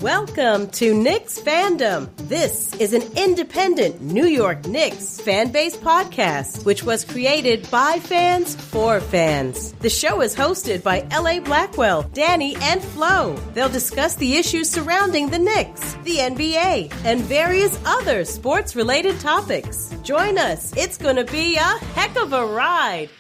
Welcome to Knicksfandom. This is an independent New York Knicks fan-based podcast, which was created by fans for fans. The show is hosted by LA Blackwell, Danny, and Flau. They'll discuss the issues surrounding the Knicks, the NBA, and various other sports-related topics. Join us. It's going to be a heck of a ride.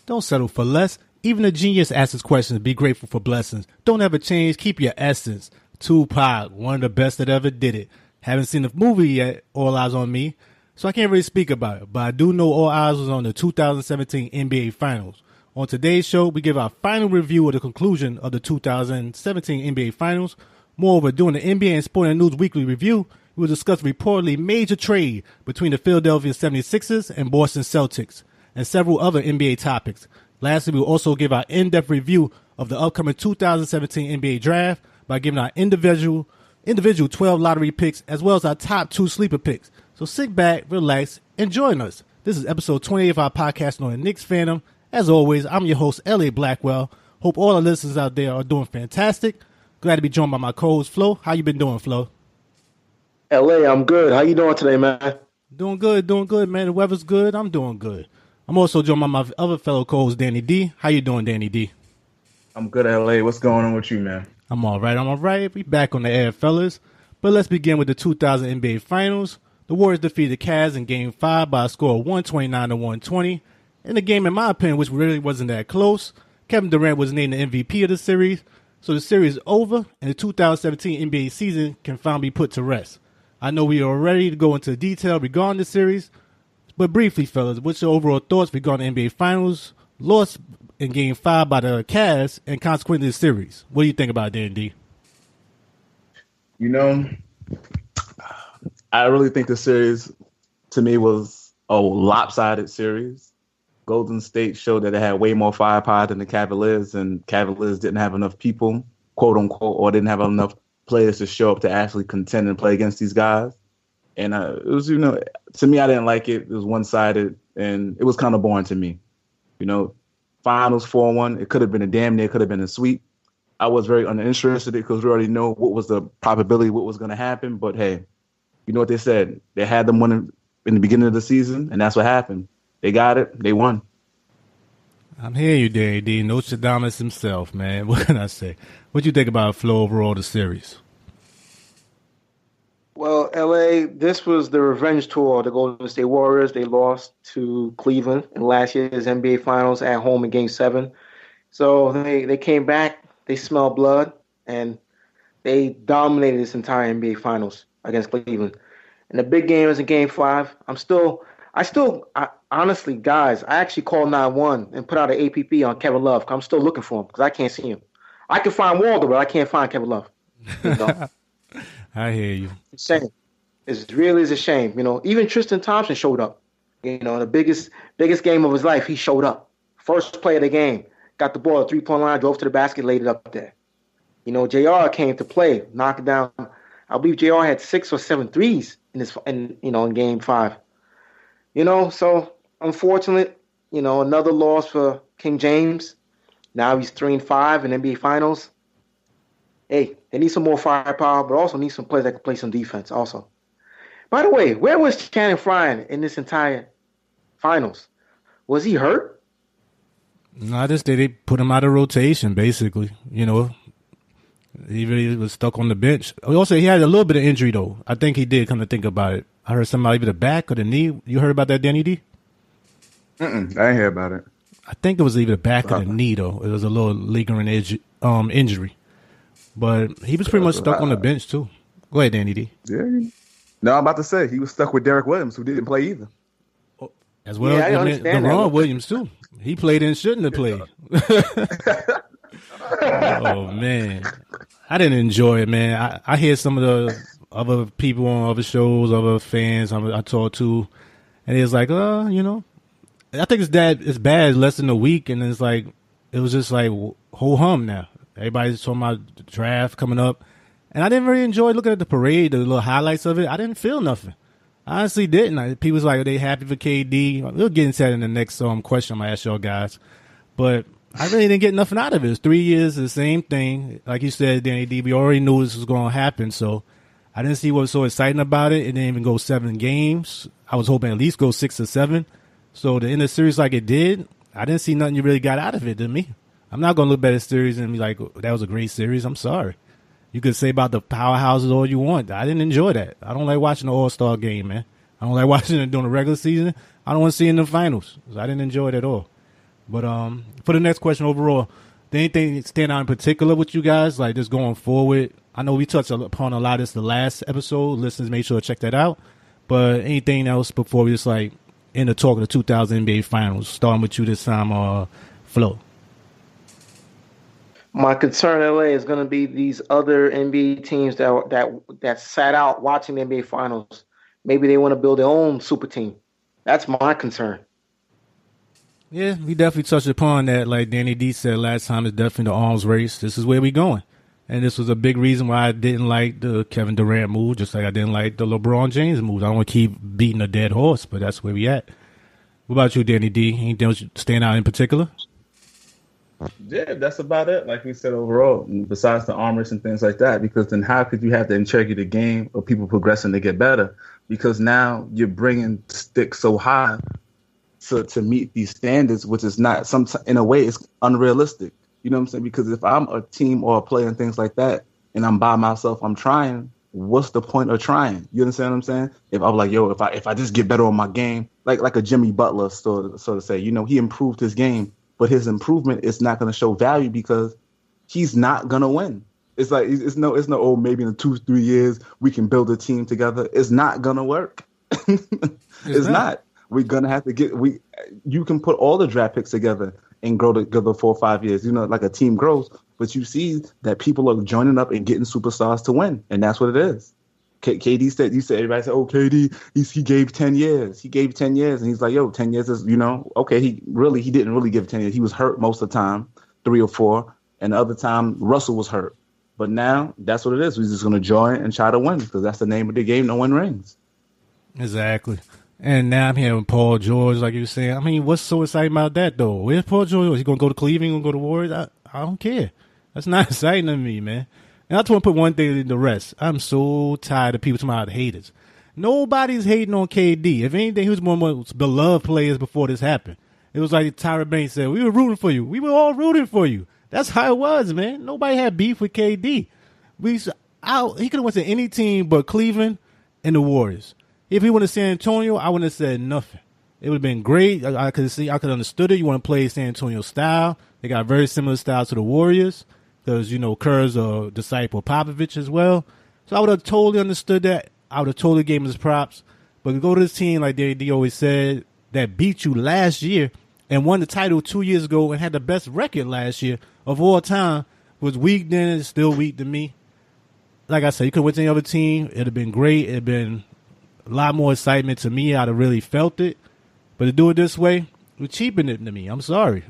Don't settle for less. Even a genius asks his questions. Be grateful for blessings. Don't ever change. Keep your essence. Tupac, one of the best that ever did it. Haven't seen the movie yet, All Eyes on Me, so I can't really speak about it. But I do know all eyes was on the 2017 NBA Finals. On today's show, we give our final review of the conclusion of the 2017 NBA Finals. Moreover, during the NBA and Sporting News Weekly Review, we will discuss reportedly major trade between the Philadelphia 76ers and Boston Celtics, and several other NBA topics. Lastly, we will also give our in-depth review of the upcoming 2017 NBA Draft by giving our individual 12 lottery picks as well as our top 2 sleeper picks. So sit back, relax, and join us. This is episode 28 of our podcast on the Knicksfandom. As always, I'm your host, LA Blackwell. Hope all the listeners out there are doing fantastic. Glad to be joined by my co-host, Flo. How you been doing, Flo? LA, I'm good. How you doing today, man? Doing good, man. The weather's good. I'm doing good. I'm also joined by my other fellow co-host, Danny D. How you doing, Danny D? I'm good, LA. What's going on with you, man? I'm all right. We back on the air, fellas. But let's begin with the 2000 NBA Finals. The Warriors defeated the Cavs in Game 5 by a score of 129-120. In a game, in my opinion, which really wasn't that close. Kevin Durant was named the MVP of the series. So the series is over, and the 2017 NBA season can finally be put to rest. I know we are ready to go into detail regarding the series. But briefly, fellas, what's your overall thoughts regarding the NBA Finals? Lost in Game 5 by the Cavs and consequently the series. What do you think about it, D&D? You know, I really think the series, to me, was a lopsided series. Golden State showed that it had way more firepower than the Cavaliers, and Cavaliers didn't have enough people, quote unquote, or didn't have enough players to show up to actually contend and play against these guys. And it was, to me, I didn't like it. It was one-sided, and it was kind of boring to me. Finals 4-1, it could have been a damn near, could have been a sweep. I was very uninterested because we already know what was the probability, what was going to happen. But, hey, you know what they said? They had them winning in the beginning of the season, and that's what happened. They got it. They won. I'm hearing you, Danny D. Nostradamus himself, man. What can I say? What do you think about Flo overall, the series? Well, LA, this was the revenge tour of the Golden State Warriors. They lost to Cleveland in last year's NBA Finals at home in Game 7. So they came back, they smelled blood, and they dominated this entire NBA Finals against Cleveland. And the big game is in Game 5. Honestly, guys, I actually called 911 and put out an APP on Kevin Love. I'm still looking for him because I can't see him. I can find Waldo, but I can't find Kevin Love. I hear you. It's a shame. It really is a shame. Even Tristan Thompson showed up. The biggest game of his life, he showed up. First play of the game, got the ball at 3-point line, drove to the basket, laid it up there. JR came to play, knocked it down. I believe JR had 6 or 7 threes in Game 5. So unfortunate. Another loss for King James. Now he's 3-5 in NBA Finals. Hey, they need some more firepower, but also need some players that can play some defense also. By the way, where was Channing Frye in this entire finals? Was he hurt? No, they put him out of rotation, basically. He really was stuck on the bench. Also, he had a little bit of injury, though. I think he did, come to think about it. I heard somebody either the back or the knee. You heard about that, Danny D? I didn't hear about it. I think it was either the back or the knee, though. It was a little lingering injury. But he was pretty much stuck on the bench, too. Go ahead, Danny D. Yeah. No, I'm about to say, he was stuck with Derek Williams, who didn't play either. As well as Deron Williams, too. He played and shouldn't have played. Oh, man. I didn't enjoy it, man. I hear some of the other people on other shows, other fans I talk to, and it's like, I think it's bad less than a week, and it's like, it was just like ho-hum now. Everybody's talking about the draft coming up. And I didn't really enjoy looking at the parade, the little highlights of it. I didn't feel nothing. I honestly didn't. People was like, are they happy for KD? We'll get into that in the next question I'm going to ask y'all guys. But I really didn't get nothing out of it. It's 3 years, the same thing. Like you said, Danny D, we already knew this was going to happen, so I didn't see what was so exciting about it. It didn't even go 7 games. I was hoping at least go 6 or 7. So to end the series like it did, I didn't see nothing you really got out of it to me. I'm not going to look at the series and be like, that was a great series. I'm sorry. You could say about the powerhouses all you want. I didn't enjoy that. I don't like watching the All-Star game, man. I don't like watching it during the regular season. I don't want to see it in the finals. So I didn't enjoy it at all. But for the next question overall, did anything stand out in particular with you guys, like just going forward? I know we touched upon a lot of this the last episode. Listeners, make sure to check that out. But anything else before we just like end the talk of the 2000 NBA Finals, starting with you this time, Flo? My concern in LA is going to be these other NBA teams that sat out watching the NBA Finals. Maybe they want to build their own super team. That's my concern. Yeah, we definitely touched upon that. Like Danny D said last time, it's definitely the arms race. This is where we going. And this was a big reason why I didn't like the Kevin Durant move, just like I didn't like the LeBron James move. I don't want to keep beating a dead horse, but that's where we at. What about you, Danny D? Anything else stand out in particular? Yeah, that's about it. Like we said, overall, besides the arm race and things like that, because then how could you have the integrity of the game of people progressing to get better? Because now you're bringing sticks so high to meet these standards, which is not, in a way, it's unrealistic. You know what I'm saying? Because if I'm a team or a player and things like that, and I'm by myself, I'm trying, what's the point of trying? You understand what I'm saying? If I'm like, yo, if I just get better on my game, like a Jimmy Butler sort of say, you know, he improved his game, but his improvement is not going to show value because he's not going to win. It's like, it's no, oh, maybe in 2-3 years we can build a team together. It's not going to work. It's not. We're going to have to you can put all the draft picks together and grow together 4 or 5 years, you know, like a team grows, but you see that people are joining up and getting superstars to win. And that's what it is. KD said, everybody said, oh, KD, he gave 10 years. He gave 10 years. And he's like, yo, 10 years is, you know, okay. He didn't really give 10 years. He was hurt most of the time, 3 or 4. And the other time Russell was hurt. But now that's what it is. We're just going to join and try to win because that's the name of the game. No one rings. Exactly. And now I'm hearing Paul George, like you were saying. I mean, what's so exciting about that, though? Where's Paul George? Is he going to go to Cleveland? Going to go to Warriors? I don't care. That's not exciting to me, man. And I just want to put one thing in the rest. I'm so tired of people talking about haters. Nobody's hating on KD. If anything, he was one of the most beloved players before this happened. It was like Tyra Banks said, we were rooting for you. We were all rooting for you. That's how it was, man. Nobody had beef with KD. He could have went to any team but Cleveland and the Warriors. If he went to San Antonio, I wouldn't have said nothing. It would have been great. I could understood it. You want to play San Antonio style. They got very similar styles to the Warriors because, you know, Kerr's a disciple of Popovich as well. So I would have totally understood that. I would have totally gave him his props. But to go to this team, like D always said, that beat you last year and won the title 2 years ago and had the best record last year of all time, was weak then, it's still weak to me. Like I said, you could win to any other team. It would have been great. It would have been a lot more excitement to me. I'd have really felt it. But to do it this way, we're cheaping it to me. I'm sorry.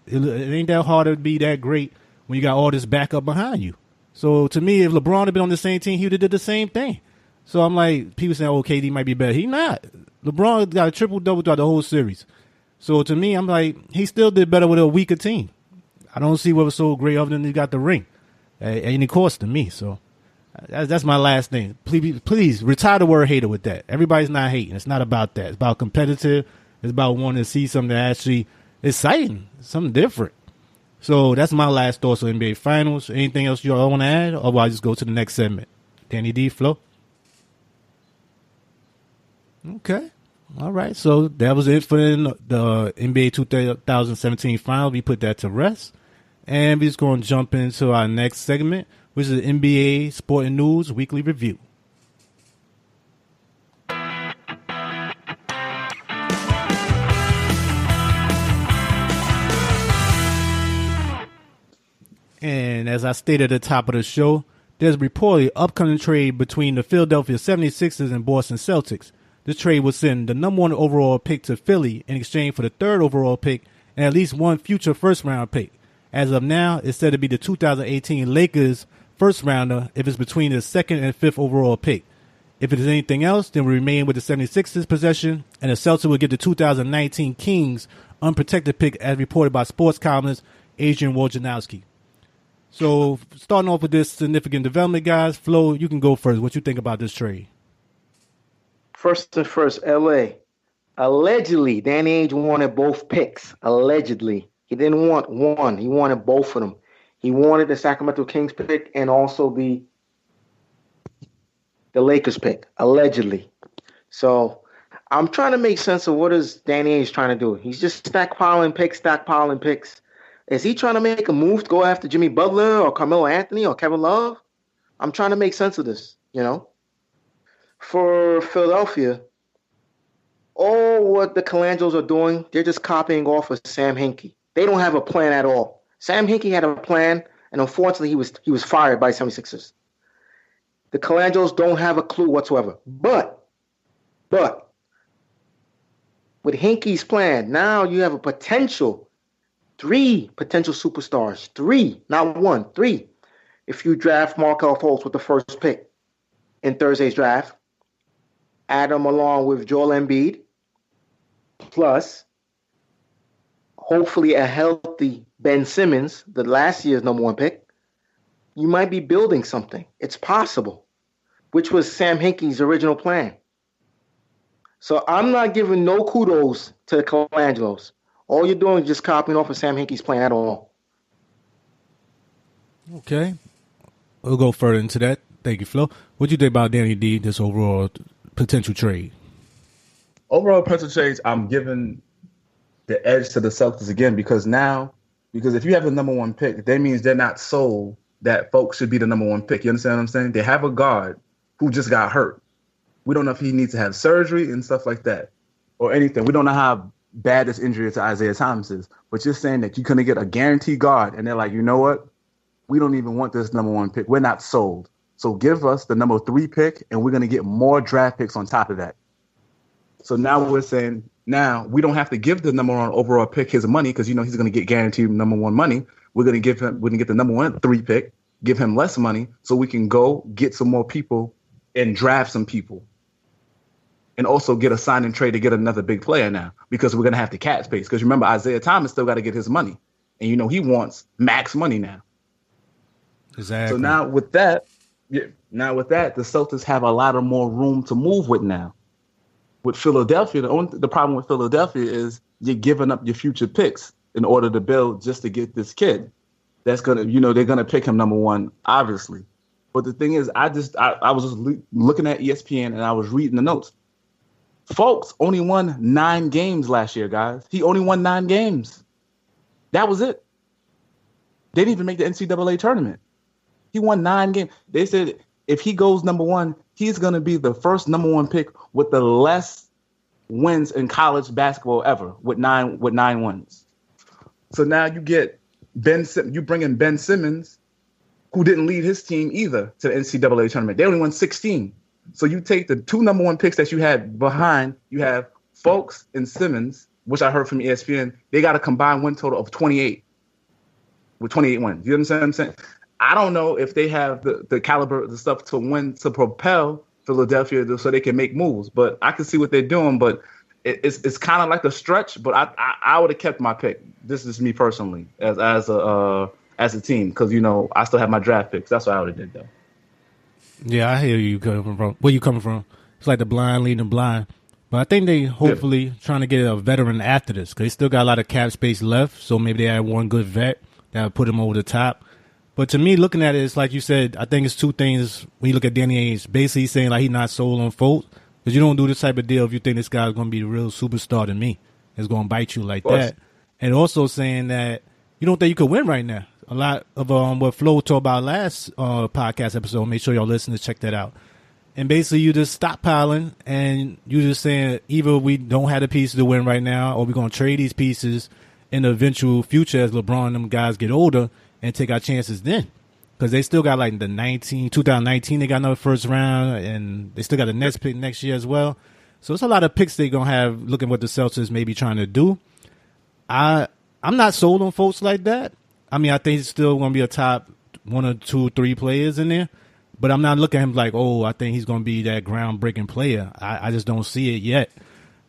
It ain't that hard to be that great when you got all this backup behind you. So to me, if LeBron had been on the same team, he would have did the same thing. So I'm like, people saying, oh, KD might be better. He not. LeBron got a triple-double throughout the whole series. So to me, I'm like, he still did better with a weaker team. I don't see what was so great other than he got the ring. At any cost to me. So that's my last thing. Please retire the word hater with that. Everybody's not hating. It's not about that. It's about competitive. It's about wanting to see something that actually exciting, something different. So that's my last thoughts on NBA Finals. Anything else you all want to add? Or will I just go to the next segment? Danny D, Flo? Okay. All right. So that was it for the NBA 2017 Finals. We put that to rest. And we're just going to jump into our next segment, which is the NBA Sport and News Weekly Review. And as I stated at the top of the show, there's reportedly upcoming trade between the Philadelphia 76ers and Boston Celtics. This trade will send the number 1 overall pick to Philly in exchange for the 3rd overall pick and at least 1 future first-round pick. As of now, it's said to be the 2018 Lakers first-rounder if it's between the 2nd and 5th overall pick. If it is anything else, then we remain with the 76ers possession, and the Celtics will get the 2019 Kings unprotected pick as reported by sports columnist Adrian Wojnarowski. So starting off with this significant development, guys, Flo, you can go first. What you think about this trade? First and first, L.A. Allegedly, Danny Ainge wanted both picks. Allegedly. He didn't want one. He wanted both of them. He wanted the Sacramento Kings pick and also the Lakers pick, allegedly. So I'm trying to make sense of what is Danny Ainge trying to do. He's just stockpiling picks. Is he trying to make a move to go after Jimmy Butler or Carmelo Anthony or Kevin Love? I'm trying to make sense of this, For Philadelphia, all what the Colangels are doing, they're just copying off of Sam Hinkie. They don't have a plan at all. Sam Hinkie had a plan, and unfortunately, he was fired by 76ers. The Colangels don't have a clue whatsoever. But with Hinkie's plan, now you have three potential superstars. Three, not one, three. If you draft Markelle Fultz with the first pick in Thursday's draft, add him along with Joel Embiid, plus hopefully a healthy Ben Simmons, the last year's number one pick, you might be building something. It's possible, which was Sam Hinkie's original plan. So I'm not giving no kudos to the Colangelos. All you're doing is just copying off of Sam Hinkie's plan at all. Okay. We'll go further into that. Thank you, Flo. What do you think about Danny D, this overall potential trade? Overall potential trades, I'm giving the edge to the Celtics again because if you have the number one pick, that means they're not sold that folks should be the number one pick. You understand what I'm saying? They have a guard who just got hurt. We don't know if he needs to have surgery and stuff like that or anything. We don't know how bad this injury to Isaiah Thomas is, but you're saying that you're going to get a guaranteed guard, and they're like, you know what? We don't even want this number one pick. We're not sold. So give us the number 3 pick, and we're going to get more draft picks on top of that. So now we're saying, now we don't have to give the number 1 overall pick his money because, he's going to get guaranteed number 1 money. We're going to get the number 3 pick, give him less money so we can go get some more people and draft some people. And also get a sign and trade to get another big player now because we're going to have the cap space. Because remember, Isaiah Thomas still got to get his money. And, he wants max money now. Exactly. So now with that, the Celtics have a lot of more room to move with now. With Philadelphia, the problem with Philadelphia is you're giving up your future picks in order to build just to get this kid. That's going to, they're going to pick him number 1, obviously. But the thing is, I was just looking at ESPN and I was reading the notes. Fultz only won 9 games last year, guys. He only won 9 games. That was it. They didn't even make the NCAA tournament. He won 9 games. They said if he goes number 1, he's going to be the first number 1 pick with the less wins in college basketball ever, with 9 wins. So now you get you bring in Ben Simmons, who didn't lead his team either to the NCAA tournament. They only won 16. So you take the 2 number 1 picks that you had behind, you have Fultz and Simmons, which I heard from ESPN, they got a combined win total of 28, with 28 wins. You understand what I'm saying? I don't know if they have the caliber, the stuff to win, to propel Philadelphia so they can make moves, but I can see what they're doing, but it's kind of like a stretch, but I would have kept my pick. This is me personally as a team because, I still have my draft picks. That's what I would have did, though. Yeah, I hear you coming from. Where you coming from? It's like the blind leading the blind. But I think they hopefully trying to get a veteran after this because they still got a lot of cap space left. So maybe they have one good vet that would put them over the top. But to me, looking at it, it's like you said, I think it's 2 things when you look at Danny Ainge. Basically saying like he's not sold on Fultz because you don't do this type of deal if you think this guy's going to be the real superstar to me. It's going to bite you like that. And also saying that you don't think you could win right now. A lot of what Flo talked about last podcast episode. Make sure y'all listen to check that out. And basically, you just stockpiling and you just saying either we don't have the pieces to win right now, or we're gonna trade these pieces in the eventual future as LeBron and them guys get older and take our chances then. Because they still got like 2019, they got another first round, and they still got the next pick next year as well. So it's a lot of picks they're gonna have. Looking what the Celtics may be trying to do. I'm not sold on folks like that. I mean, I think he's still going to be a top 1 or 2, 3 players in there. But I'm not looking at him like, I think he's going to be that groundbreaking player. I just don't see it yet.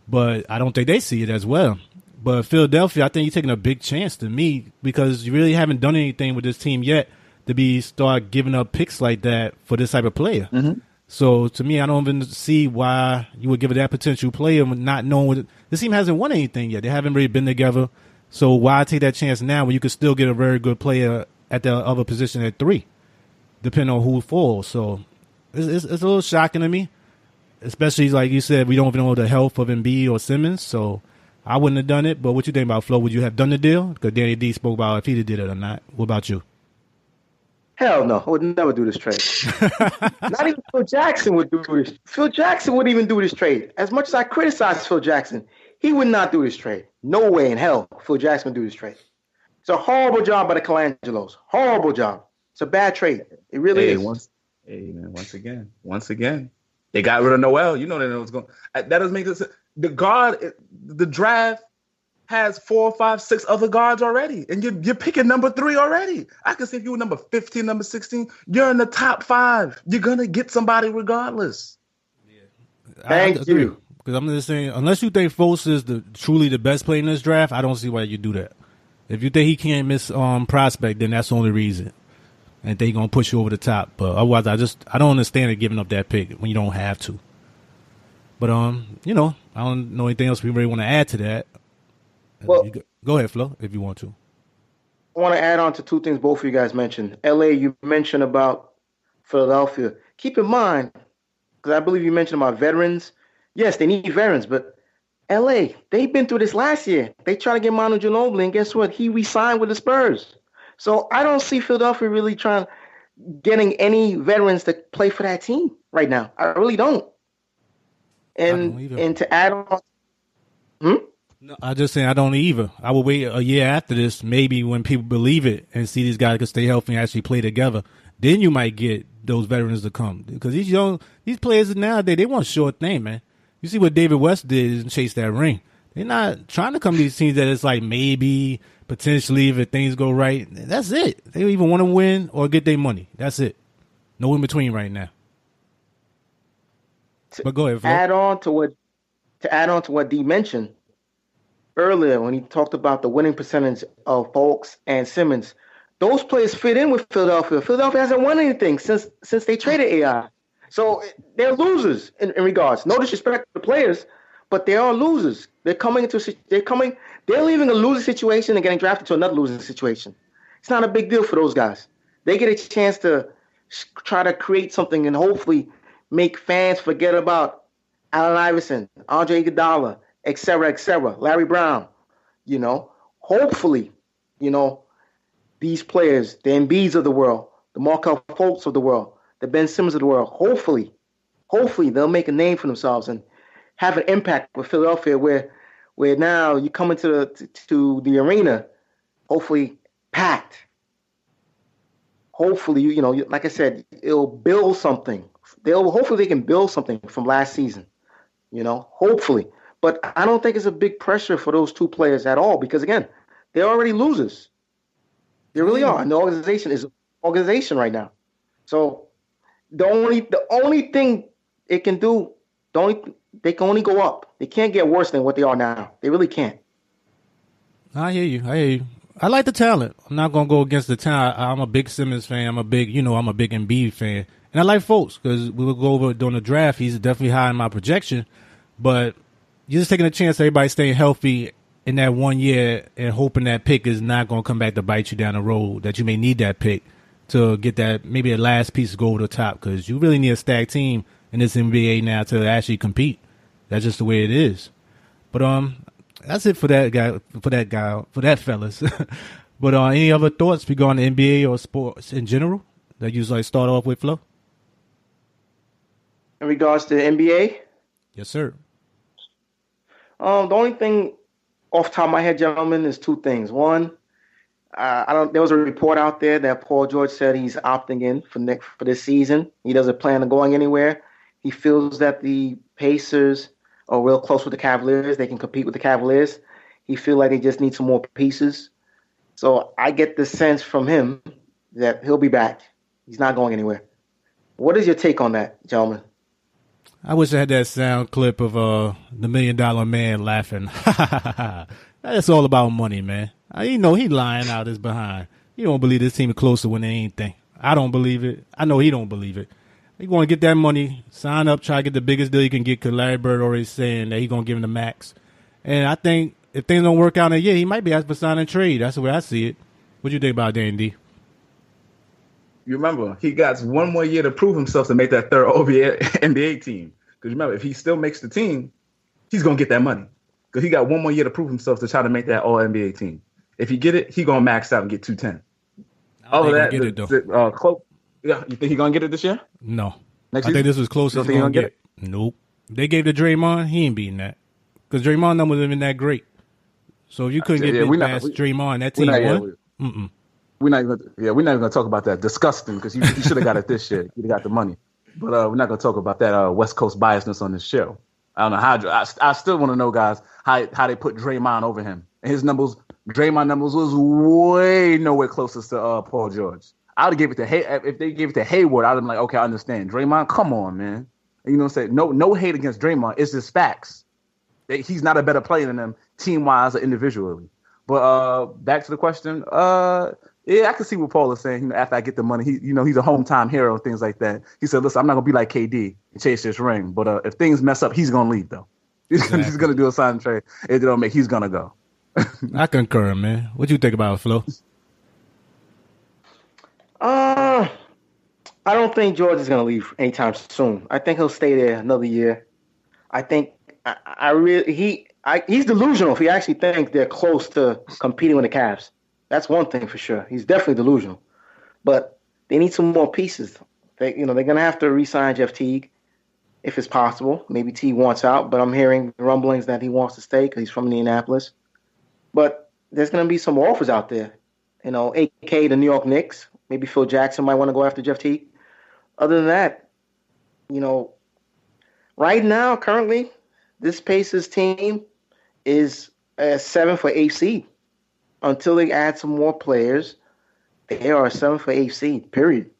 But I don't think they see it as well. But Philadelphia, I think you're taking a big chance to me because you really haven't done anything with this team yet to start giving up picks like that for this type of player. Mm-hmm. So to me, I don't even see why you would give it that potential player not knowing what this team hasn't won anything yet. They haven't really been together. So why take that chance now when you could still get a very good player at the other position at 3, depending on who falls. So it's a little shocking to me, especially like you said, we don't even know the health of Embiid or Simmons. So I wouldn't have done it. But what you think about Flo? Would you have done the deal? Because Danny D spoke about if he did it or not. What about you? Hell no, I would never do this trade. Not even Phil Jackson would do this. Phil Jackson wouldn't even do this trade. As much as I criticize Phil Jackson, he would not do this trade. No way in hell Phil Jackson would do this trade. It's a horrible job by the Colangelos. Horrible job. It's a bad trade. It really is. Once again, they got rid of Noel. You know that it was going. That doesn't make sense. The draft has 4, 5, 6 other guards already, and you're picking number 3 already. I can see if you were number 15, number 16, you're in the top 5. You're gonna get somebody regardless. Yeah. Thank you. Because I'm just saying, unless you think Fultz is truly the best player in this draft, I don't see why you do that. If you think he can't miss prospect, then that's the only reason. And they're gonna push you over the top. But otherwise, I don't understand it giving up that pick when you don't have to. But I don't know anything else we really want to add to that. Well, go ahead, Flo, if you want to. I want to add on to 2 things both of you guys mentioned. LA, you mentioned about Philadelphia. Keep in mind, because I believe you mentioned about veterans. Yes, they need veterans, but LA, they've been through this last year. They tried to get Manu Ginobili, and guess what? He re-signed with the Spurs. So I don't see Philadelphia really getting any veterans to play for that team right now. I really don't. And to add on, No, I just saying I don't either. I will wait a year after this, maybe when people believe it and see these guys can stay healthy and actually play together. Then you might get those veterans to come because these players nowadays they want a short thing, man. You see what David West did and chase that ring. They're not trying to come to these teams that it's like maybe potentially if things go right. That's it. They either want to win or get their money. That's it. No in between right now. But go ahead, Flo. To add on to what D mentioned earlier when he talked about the winning percentage of Fultz and Simmons, those players fit in with Philadelphia. Philadelphia hasn't won anything since they traded AI. So they're losers in regards. No disrespect to the players, but they are losers. They're leaving a losing situation and getting drafted to another losing situation. It's not a big deal for those guys. They get a chance to try to create something and hopefully make fans forget about Allen Iverson, Andre Iguodala, et cetera, Larry Brown. Hopefully, these players, the Embiids of the world, the Markelle Fultz of the world, the Ben Simmons of the world, hopefully they'll make a name for themselves and have an impact with Philadelphia where now you come into the arena, hopefully packed. Hopefully, like I said, it'll build something. Hopefully they can build something from last season, hopefully. But I don't think it's a big pressure for those 2 players at all because, again, they're already losers. They really are. And the organization is an organization right now. So the only thing it can do, they can only go up. They can't get worse than what they are now. They really can't. I hear you. I like the talent. I'm not going to go against the talent. I'm a big Simmons fan. I'm a big Embiid fan. And I like Fultz because we will go over during the draft. He's definitely high in my projection. But you're just taking a chance everybody staying healthy in that 1 year and hoping that pick is not going to come back to bite you down the road, that you may need that pick to get that maybe a last piece to go over the top because you really need a stacked team in this NBA now to actually compete. That's just the way it is. But that's it for that fellas. But any other thoughts regarding the NBA or sports in general that you like start off with, Flo? In regards to the NBA? Yes, sir. The only thing off the top of my head, gentlemen, is 2 things. One, there was a report out there that Paul George said he's opting in for this season. He doesn't plan on going anywhere. He feels that the Pacers are real close with the Cavaliers. They can compete with the Cavaliers. He feels like they just need some more pieces. So I get the sense from him that he'll be back. He's not going anywhere. What is your take on that, gentlemen? I wish I had that sound clip of the $1 Million Man laughing. That's all about money, man. You know he lying out his behind. He don't believe this team is closer when they ain't think. I don't believe it. I know he don't believe it. He want to get that money, sign up, try to get the biggest deal he can get, because Larry Bird already saying that he going to give him the max. And I think if things don't work out in a year, he might be asked for sign and trade. That's the way I see it. What you think about Dan D? You remember, he got one more year to prove himself to make that third NBA team. Because remember, if he still makes the team, he's going to get that money. Because he got one more year to prove himself to try to make that All-NBA team. If he get it, he going to max out and get 210. Other that, get it, though. Yeah, you think he's going to get it this year? No. I think this was closest he's going to get it. Nope. They gave to Draymond, he ain't beating that. Because Draymond numbers even that great. So if you couldn't get this past Draymond, that team won. We're not even going to talk about that. Disgusting, because you should have got it this year. You'd have got the money. But we're not going to talk about that West Coast biasness on this show. I don't know how. I still want to know, guys, how they put Draymond over him. And his numbers, Draymond numbers, was way nowhere closest to Paul George. I would have gave it to if they gave it to Hayward, I'd have been like, okay, I understand. Draymond, come on, man. And you know what I'm saying? No hate against Draymond. It's just facts. He's not a better player than them, team-wise or individually. But back to the question, yeah, I can see what Paul is saying. You know, after I get the money, he's a hometown hero and things like that. He said, listen, I'm not going to be like KD and chase this ring. But if things mess up, he's going to leave, though. He's going to do a sign and trade. If they don't make, he's going to go. I concur, man. What you think about it, Flo? I don't think George is going to leave anytime soon. I think he'll stay there another year. I think he's delusional if he actually thinks they're close to competing with the Cavs. That's one thing for sure. He's definitely delusional. But they need some more pieces. They're going to have to re-sign Jeff Teague if it's possible. Maybe Teague wants out, but I'm hearing rumblings that he wants to stay because he's from Indianapolis. But there's going to be some offers out there. a.k.a. the New York Knicks. Maybe Phil Jackson might want to go after Jeff Teague. Other than that, right now, currently, this Pacers team is a 7th or 8th seed. Until they add some more players, they are a 7th or 8th seed, period.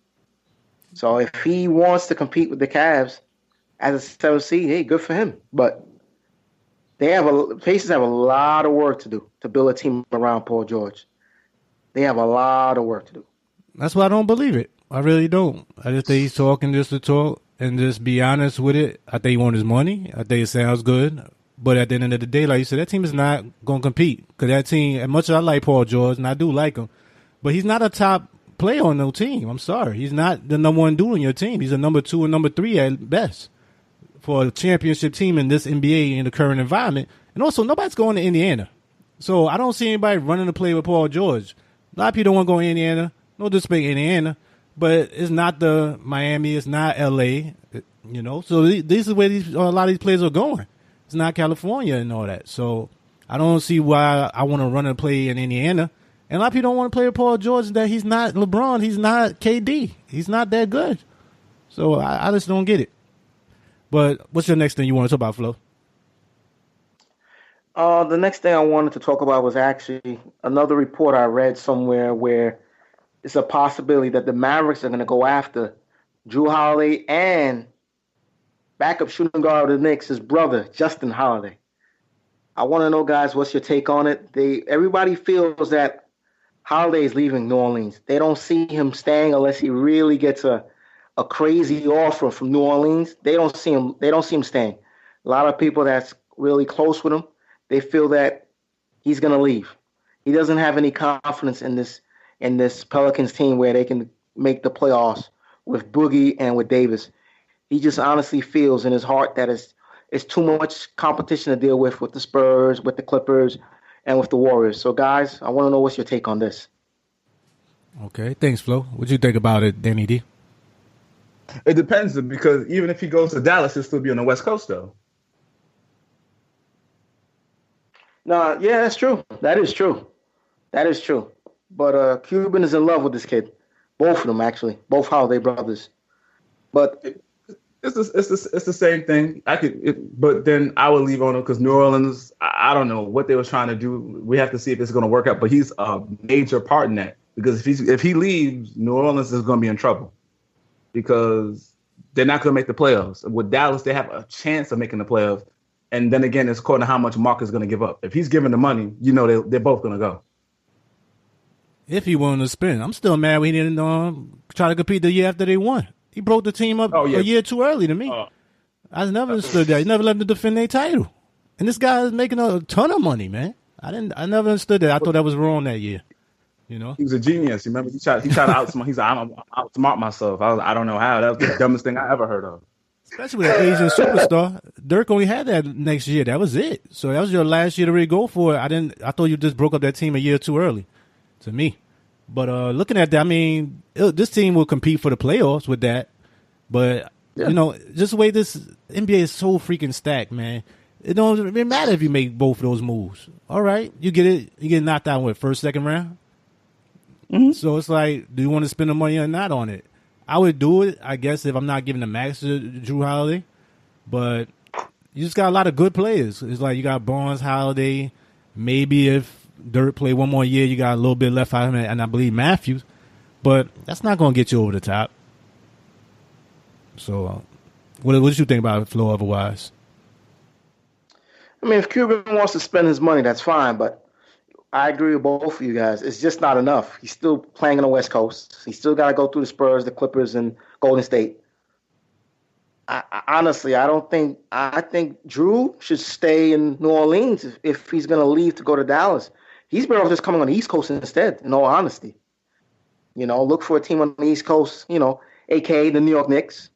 So if he wants to compete with the Cavs as a 7th seed, hey, good for him. But Pacers have a lot of work to do to build a team around Paul George. They have a lot of work to do. That's why I don't believe it. I really don't. I just think he's talking just to talk and just be honest with it. I think he wants his money. I think it sounds good. But at the end of the day, like you said, that team is not going to compete. Because that team, as much as I like Paul George, and I do like him, but he's not a top player on no team. I'm sorry. He's not the number one dude on your team. He's a number 2 and number 3 at best for a championship team in this NBA in the current environment. And also, nobody's going to Indiana. So I don't see anybody running to play with Paul George. A lot of people don't want to go to Indiana. No disrespect Indiana. But it's not the Miami. It's not L.A., So this is where a lot of these players are going. It's not California and all that. So I don't see why I want to run and play in Indiana. And a lot of people don't want to play with Paul George, that he's not LeBron. He's not KD. He's not that good. So I just don't get it. But what's your next thing you want to talk about, Flo? The next thing I wanted to talk about was actually another report I read somewhere where it's a possibility that the Mavericks are going to go after Jrue Holiday and backup shooting guard of the Knicks, his brother, Justin Holiday. I want to know, guys, what's your take on it? Everybody feels that Holiday is leaving New Orleans. They don't see him staying unless he really gets a crazy offer from New Orleans. They don't see him staying. A lot of people that's really close with him, they feel that he's going to leave. He doesn't have any confidence in this Pelicans team where they can make the playoffs with Boogie and with Davis. He just honestly feels in his heart that it's too much competition to deal with the Spurs, with the Clippers, and with the Warriors. So, guys, I want to know what's your take on this. Okay, thanks, Flo. What you think about it, Danny D? It depends, because even if he goes to Dallas, he'll still be on the West Coast, though. No, yeah, that's true. That is true. But Cuban is in love with this kid. Both of them, actually. Both Holiday brothers. But it's the same thing. But then I would leave on him because New Orleans, I don't know what they were trying to do. We have to see if it's going to work out. But he's a major part in that, because if he leaves, New Orleans is going to be in trouble, because they're not going to make the playoffs. With Dallas, they have a chance of making the playoffs. And then again, it's according to how much Mark is going to give up. If he's giving the money, they're both going to go. If he willing to spend. I'm still mad we didn't try to compete the year after they won. He broke the team up a year too early to me. I never understood that. He never let them defend their title. And this guy is making a ton of money, man. I never understood that. I thought that was wrong that year. He was a genius. You remember? He tried to outsmart. He's like, I'm outsmart myself. I don't know how. That was the dumbest thing I ever heard of. Especially with an Asian superstar. Dirk only had that next year. That was it. So that was your last year to really go for it. I thought you just broke up that team a year too early, to me. But looking at that, I mean, this team will compete for the playoffs with that. But just the way this NBA is so freaking stacked, man. It don't really matter if you make both of those moves. All right, you get it. You get knocked out with first, second round. Mm-hmm. So it's like, do you want to spend the money or not on it? I would do it, I guess, if I'm not giving the max to Drew Holiday. But you just got a lot of good players. It's like you got Barnes, Holiday. Maybe if Dirk play one more year, you got a little bit left out of him, and I believe Matthews. But that's not going to get you over the top. So what did you think about it, Flo, otherwise? I mean, if Cuban wants to spend his money, that's fine. But I agree with both of you guys. It's just not enough. He's still playing on the West Coast. He still got to go through the Spurs, the Clippers, and Golden State. Honestly, I think Drew should stay in New Orleans if he's going to leave to go to Dallas. He's better off just coming on the East Coast instead, in all honesty. Look for a team on the East Coast, a.k.a. the New York Knicks,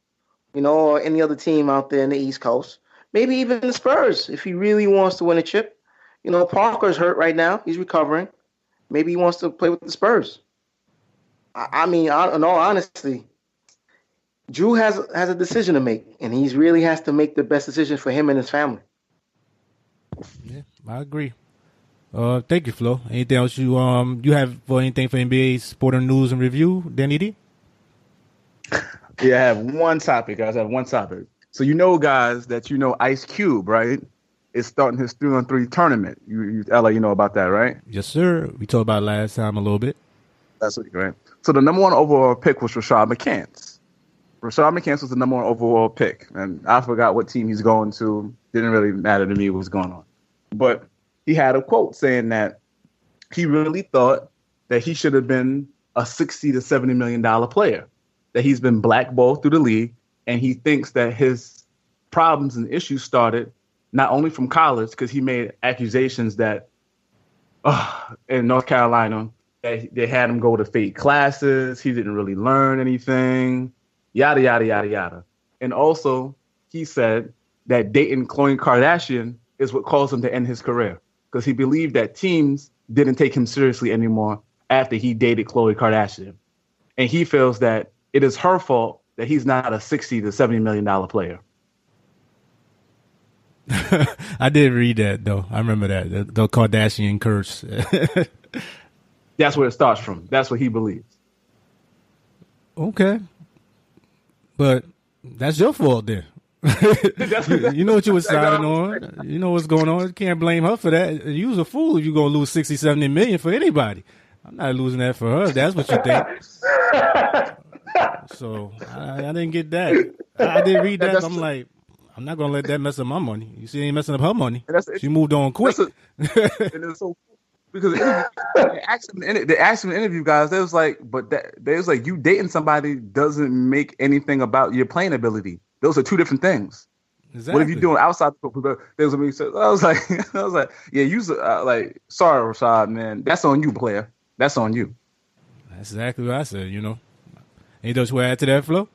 or any other team out there in the East Coast. Maybe even the Spurs, if he really wants to win a chip. Parker's hurt right now. He's recovering. Maybe he wants to play with the Spurs. I mean, in all honesty, Drew has a decision to make, and he really has to make the best decision for him and his family. Yeah, I agree. Thank you, Flo. Anything else you have for anything for NBA Sporting News and Review, Danny D? Yeah, I have one topic, guys. I have one topic. So guys, that Ice Cube, right, is starting his 3-on-3 tournament. You know about that, right? Yes, sir. We talked about it last time a little bit. That's right. So the number one overall pick was Rashad McCants. Rashad McCants was the number one overall pick, and I forgot what team he's going to. Didn't really matter to me what was going on. But he had a quote saying that he really thought that he should have been a $60 to $70 million player, that he's been blackballed through the league, and he thinks that his problems and issues started not only from college, because he made accusations that in North Carolina, that they had him go to fake classes, he didn't really learn anything, yada, yada, yada, yada. And also, he said that dating Khloe Kardashian is what caused him to end his career, because he believed that teams didn't take him seriously anymore after he dated Khloe Kardashian. And he feels that it is her fault that he's not a $60 to $70 million player. I did read that, though. I remember that. The Kardashian curse. That's where it starts from. That's what he believes. Okay. But that's your fault then. You know what you were signing on. You know what's going on. You can't blame her for that. You was a fool if you're going to lose 60, 70 million for anybody. I'm not losing that for her. That's what you think. So I didn't get that. I did read that. I'm like, I'm not gonna let that mess up my money. You see, ain't messing up her money. She moved on quick. And it's so because they asked him in the interview, guys. They was like, you dating somebody doesn't make anything about your playing ability. Those are two different things. Exactly. What if you're doing outside? There's me. I was like, yeah, you like, sorry, Rashad, man. That's on you, player. That's on you. That's exactly what I said. Anything else you want to add to that, Flo?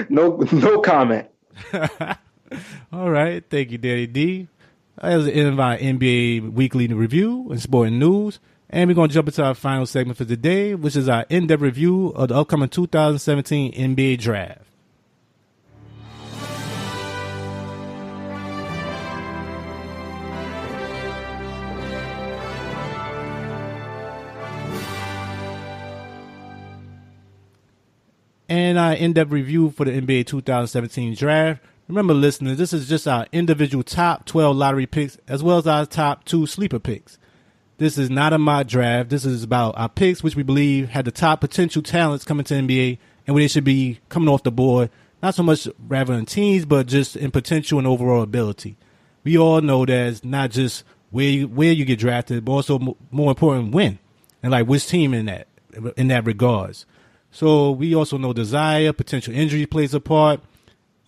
No comment. All right. Thank you, Daddy D. That was the end of our NBA Weekly Review and Sporting News. And we're going to jump into our final segment for today, which is our in-depth review of the upcoming 2017 NBA Draft. And our in-depth review for the NBA 2017 Draft. Remember, listeners, this is just our individual top 12 lottery picks as well as our top 2 sleeper picks. This is not a mock draft. This is about our picks, which we believe had the top potential talents coming to NBA and where they should be coming off the board, not so much rather in teams, but just in potential and overall ability. We all know that it's not just where you get drafted, but also more important, when, and like which team in that regards. So we also know desire, potential injury plays a part,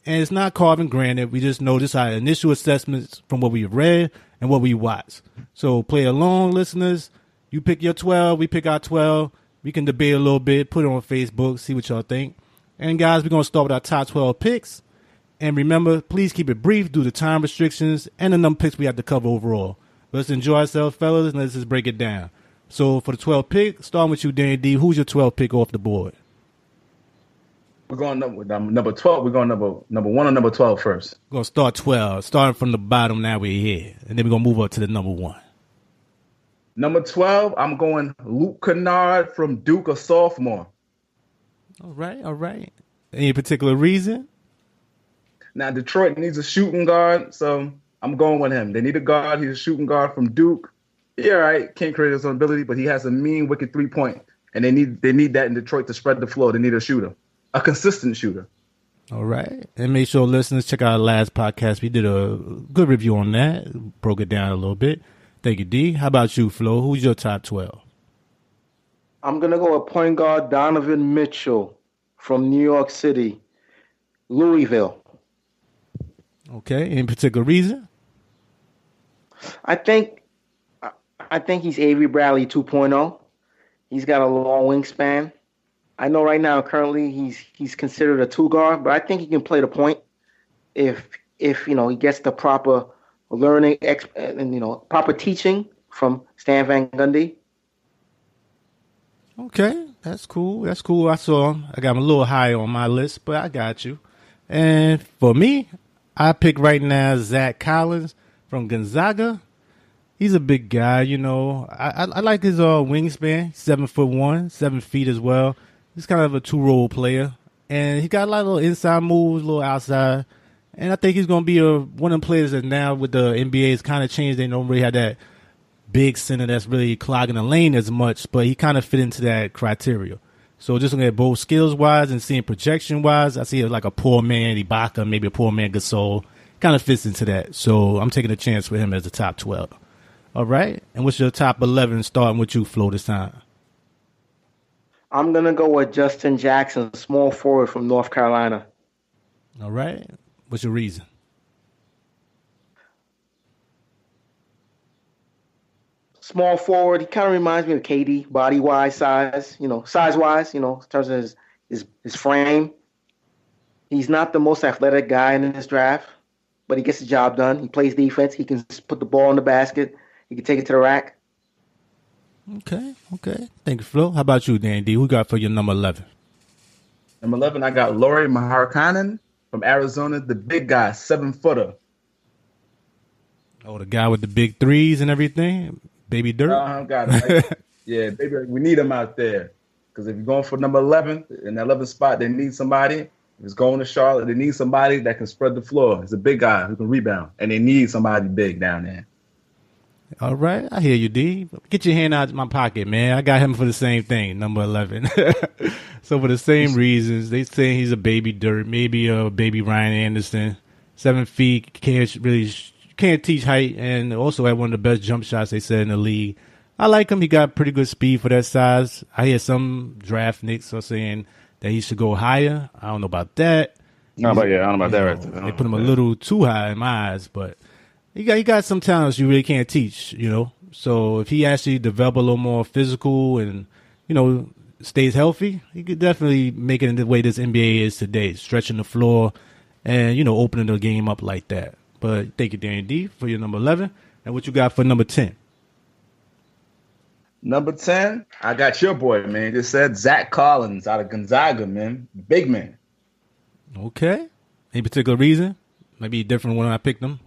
and it's not carving granted. We just know this are initial assessments from what we've read and what we watched. So play along, listeners. You pick your 12, we pick our 12. We can debate a little bit, put it on Facebook, see what y'all think. And guys, we're going to start with our top 12 picks. And remember, please keep it brief due to time restrictions and the number of picks we have to cover overall. Let's enjoy ourselves, fellas, and let's just break it down. So for the 12 pick, starting with you, Danny D, who's your 12 pick off the board? We're going number 12. We're going number 1 or number 12 first. We're going to start 12, starting from the bottom, now we're here. And then we're going to move up to the number 1. Number 12, I'm going Luke Kennard from Duke, a sophomore. All right. Any particular reason? Now, Detroit needs a shooting guard, so I'm going with him. They need a guard. He's a shooting guard from Duke. Yeah, right. Can't create his own ability, but he has a mean, wicked 3-point. And they need that in Detroit to spread the floor. They need a shooter, a consistent shooter. All right. And make sure listeners check out our last podcast. We did a good review on that. Broke it down a little bit. Thank you, D. How about you, Flo? Who's your top 12? I'm going to go with point guard Donovan Mitchell from New York City, Louisville. Okay. Any particular reason? I think he's Avery Bradley 2.0. He's got a long wingspan. I know right now, currently, he's considered a 2 guard, but I think he can play the point if he gets the proper learning and proper teaching from Stan Van Gundy. Okay, that's cool. I saw him. I got him a little higher on my list, but I got you. And for me, I pick right now Zach Collins from Gonzaga. He's a big guy, I like his wingspan, 7'1", 7 feet as well. He's kind of a 2-role player, and he got a lot of little inside moves, a little outside. And I think he's going to be one of the players that now with the NBA has kind of changed. They don't really have that big center that's really clogging the lane as much, but he kind of fit into that criteria. So just looking at both skills-wise and seeing projection-wise, I see it like a poor man Ibaka, maybe a poor man Gasol. Kind of fits into that. So I'm taking a chance with him as the top 12. All right. And what's your top 11 starting with you, Flo, this time? I'm going to go with Justin Jackson, small forward from North Carolina. All right. What's your reason? Small forward. He kind of reminds me of KD, body-wise, size, size-wise, in terms of his frame. He's not the most athletic guy in this draft, but he gets the job done. He plays defense. He can put the ball in the basket. He can take it to the rack. Okay. Thank you, Flo. How about you, Dan D? Who got for your number 11? Number 11, I got Lauri Markkanen from Arizona, the big guy, 7-footer. Oh, the guy with the big threes and everything? Baby Dirt? Got it. Yeah, baby, we need him out there. Because if you're going for number 11, in that 11th spot, they need somebody. If it's going to Charlotte, they need somebody that can spread the floor. He's a big guy who can rebound. And they need somebody big down there. All right. I hear you, D. Get your hand out of my pocket, man. I got him for the same thing, number 11. So for the same reasons, they say he's a baby Dirt, maybe a baby Ryan Anderson. 7 feet, can't teach height, and also had one of the best jump shots they said in the league. I like him. He got pretty good speed for that size. I hear some draft nicks are saying that he should go higher. I don't know about that. I don't know about that right there. They put him a little too high in my eyes, but he got some talents you really can't teach, So if he actually develop a little more physical and, stays healthy, he could definitely make it in the way this NBA is today, stretching the floor and, opening the game up like that. But thank you, Danny D, for your number 11. And what you got for number 10? Number 10, I got your boy, man. Just said Zach Collins out of Gonzaga, man. Big man. Okay. Any particular reason? Maybe different when I picked him?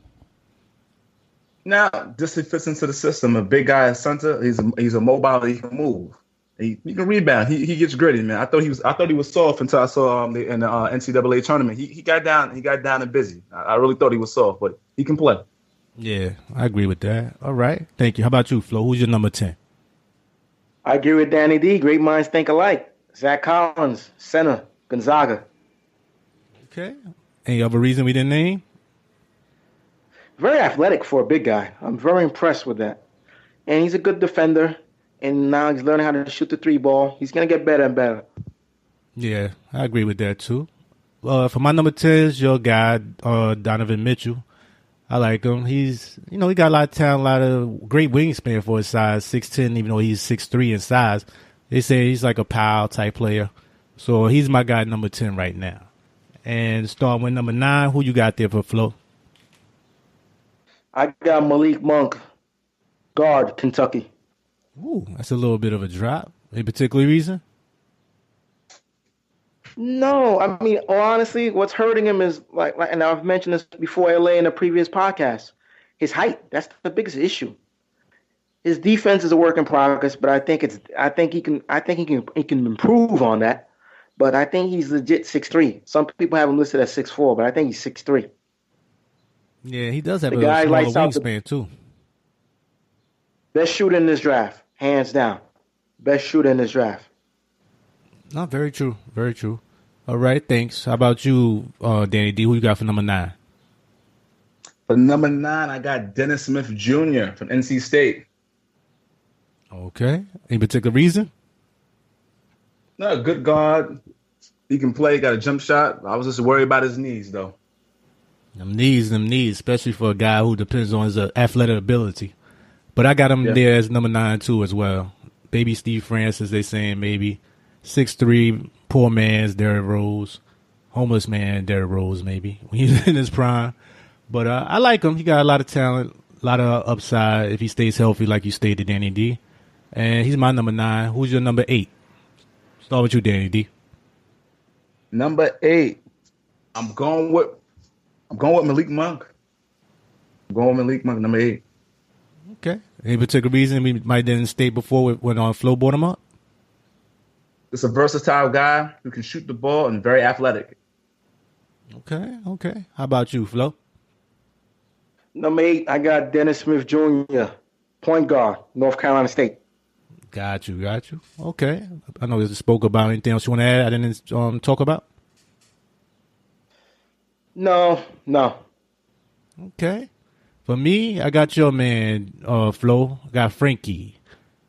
Now, just he fits into the system. A big guy at center. He's a mobile. He can move. He can rebound. He gets gritty, man. I thought he was soft until I saw him in the NCAA tournament. He got down and busy. I really thought he was soft, but he can play. Yeah, I agree with that. All right, thank you. How about you, Flo? Who's your number 10? I agree with Danny D. Great minds think alike. Zach Collins, center, Gonzaga. Okay. Any other reason we didn't name? Very athletic for a big guy. I'm very impressed with that. And he's a good defender. And now he's learning how to shoot the 3-ball. He's going to get better and better. Yeah, I agree with that too. For my number 10 is your guy, Donovan Mitchell. I like him. He's, he got a lot of talent, a lot of great wingspan for his size, 6'10", even though he's 6'3" in size. They say he's like a power type player. So he's my guy number 10 right now. And starting with number 9, who you got there for Flo? I got Malik Monk, guard, Kentucky. Ooh, that's a little bit of a drop. Any particular reason? No, I mean, honestly, what's hurting him is like, and I've mentioned this before, LA in a previous podcast. His height. That's the biggest issue. His defense is a work in progress, but I think he can improve on that. But I think he's legit 6'3". Some people have him listed as 6'4", but I think he's 6'3". Yeah, he does have The a guy smaller lights out wingspan too. Best shooter in this draft, hands down. Best shooter in this draft. No, very true. Very true. All right, thanks. How about you, Danny D? Who you got for number 9? For number 9, I got Dennis Smith Jr. from NC State. Okay. Any particular reason? No, good guard. He can play, got a jump shot. I was just worried about his knees, though. Them knees, especially for a guy who depends on his athletic ability. But I got him there as number 9, too, as well. Baby Steve Francis, they saying maybe. 6'3", poor man's Derrick Rose. Homeless man Derrick Rose, maybe, when he's in his prime. But I like him. He got a lot of talent, a lot of upside if he stays healthy, like you stated, Danny D. And he's my number 9. Who's your number 8? Start with you, Danny D. Number 8. I'm going with Malik Monk. Number 8. Okay. Any particular reason we might didn't state before when Flo brought him up? It's a versatile guy who can shoot the ball and very athletic. Okay. How about you, Flo? Number 8, I got Dennis Smith Jr., point guard, North Carolina State. Got you. Okay. I know you spoke about anything else you want to add I didn't talk about? No. Okay. For me, I got your man, Flo. I got Frankie.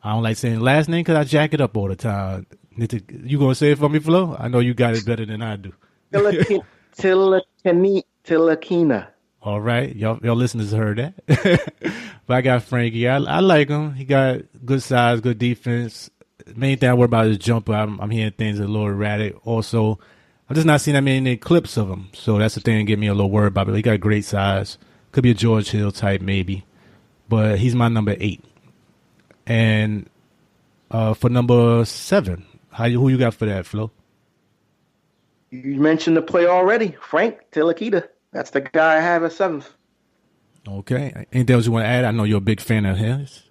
I don't like saying last name because I jack it up all the time. You going to say it for me, Flo? I know you got it better than I do. Tilakina. All right. Y'all listeners heard that. But I got Frankie. I like him. He got good size, good defense. Main thing I worry about is jumper. I'm hearing things a little erratic. Also, I'm just not seeing that many clips of him. So that's the thing that get me a little worried about it. He got great size. Could be a George Hill type maybe. But he's my number 8. And for number 7, who you got for that, Flo? You mentioned the player already, Frank Tilakina. That's the guy I have at 7th. Okay. Anything else you want to add? I know you're a big fan of his.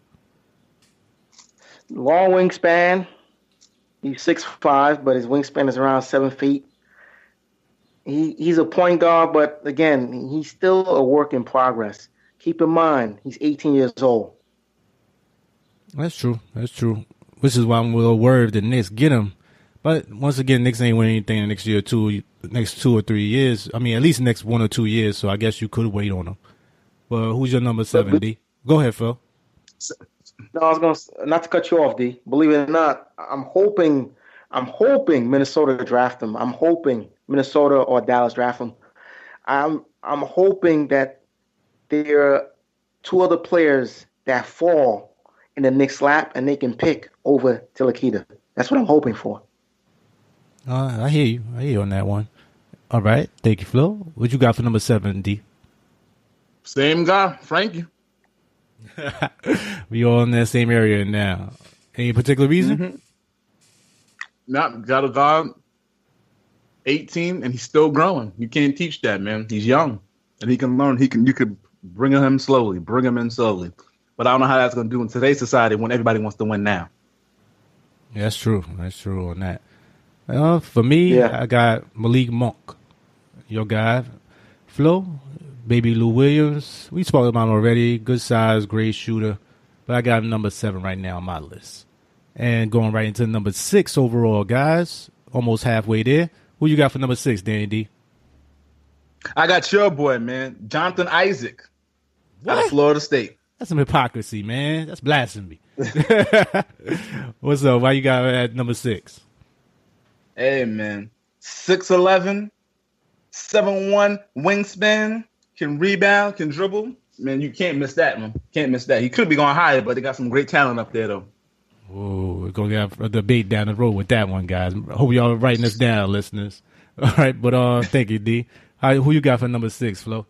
Long wingspan. He's 6'5", but his wingspan is around 7 feet. He's a point guard, but again, he's still a work in progress. Keep in mind, he's 18 years old. That's true. Which is why I'm a little worried the Knicks get him. But once again, Knicks ain't winning anything the next 2 or 3 years. I mean, at least next 1 or 2 years. So I guess you could wait on him. But who's your number 7, D? Go ahead, Phil. No, I was going to, not to cut you off, D. Believe it or not, I'm hoping Minnesota draft him. I'm hoping Minnesota or Dallas draft him. I'm hoping that there are 2 other players that fall in the Knicks' lap and they can pick over Tilakina. That's what I'm hoping for. I hear you. I hear you on that one. All right. Thank you, Flo. What you got for number 7, D? Same guy, Frankie. We all in that same area now. Any particular reason? Mm-hmm. Not got a guy, 18, and he's still growing. You can't teach that, man. He's young, and he can learn. You could bring him in slowly. But I don't know how that's going to do in today's society when everybody wants to win now. Yeah, that's true. That's true on that. For me, I got Malik Monk, your guy. Flo, Baby Lou Williams. We spoke about him already. Good size, great shooter. But I got him number 7 right now on my list. And going right into number 6 overall, guys. Almost halfway there. Who you got for number 6, Danny D? I got your boy, man, Jonathan Isaac, out of Florida State. That's some hypocrisy, man. That's blasphemy. What's up? Why you got at number 6? Hey, man. 6'11", 7'1", wingspan, can rebound, can dribble. Man, you can't miss that, man. Can't miss that. He could be going higher, but they got some great talent up there, though. Oh, we're going to have a debate down the road with that one, guys. I hope y'all are writing this down, listeners. All right, but thank you, D. Who you got for number 6, Flo?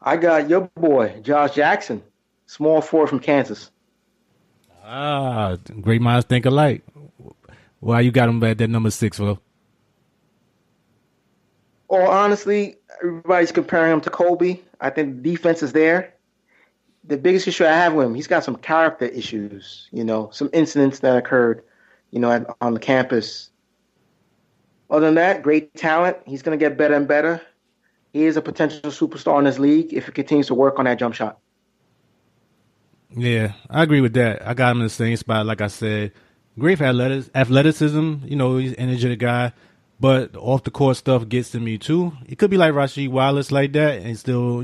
I got your boy, Josh Jackson, small forward from Kansas. Great minds think alike. Why you got him at that number 6, Flo? Or honestly, everybody's comparing him to Kobe. I think the defense is there. The biggest issue I have with him, he's got some character issues, some incidents that occurred, on the campus. Other than that, great talent. He's going to get better and better. He is a potential superstar in this league if he continues to work on that jump shot. Yeah, I agree with that. I got him in the same spot, like I said. Great for athleticism. He's an energetic guy. But off the court stuff gets to me too. He could be like Rasheed Wallace like that and still,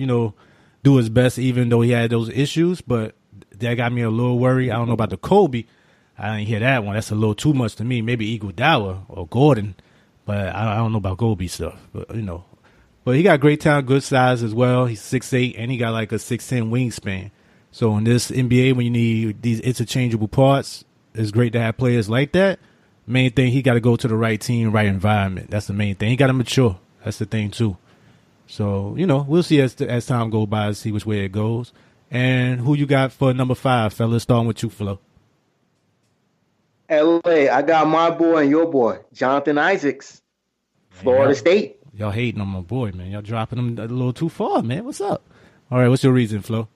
do his best even though he had those issues. But that got me a little worried. I don't know about the Kobe. I didn't hear that one. That's a little too much to me. Maybe Iguodala or Gordon. But I don't know about Kobe stuff. But, But he got great talent, good size as well. He's 6'8", and he got like a 6'10" wingspan. So in this NBA, when you need these interchangeable parts, it's great to have players like that. Main thing, he got to go to the right team, right environment. That's the main thing. He got to mature. That's the thing, too. So, we'll see as time goes by, see which way it goes. And who you got for number 5, fellas? Starting with you, Flo. L.A., I got my boy and your boy, Jonathan Isaacs, Florida State. Y'all hating on my boy, man. Y'all dropping him a little too far, man. What's up? All right, what's your reason, Flo?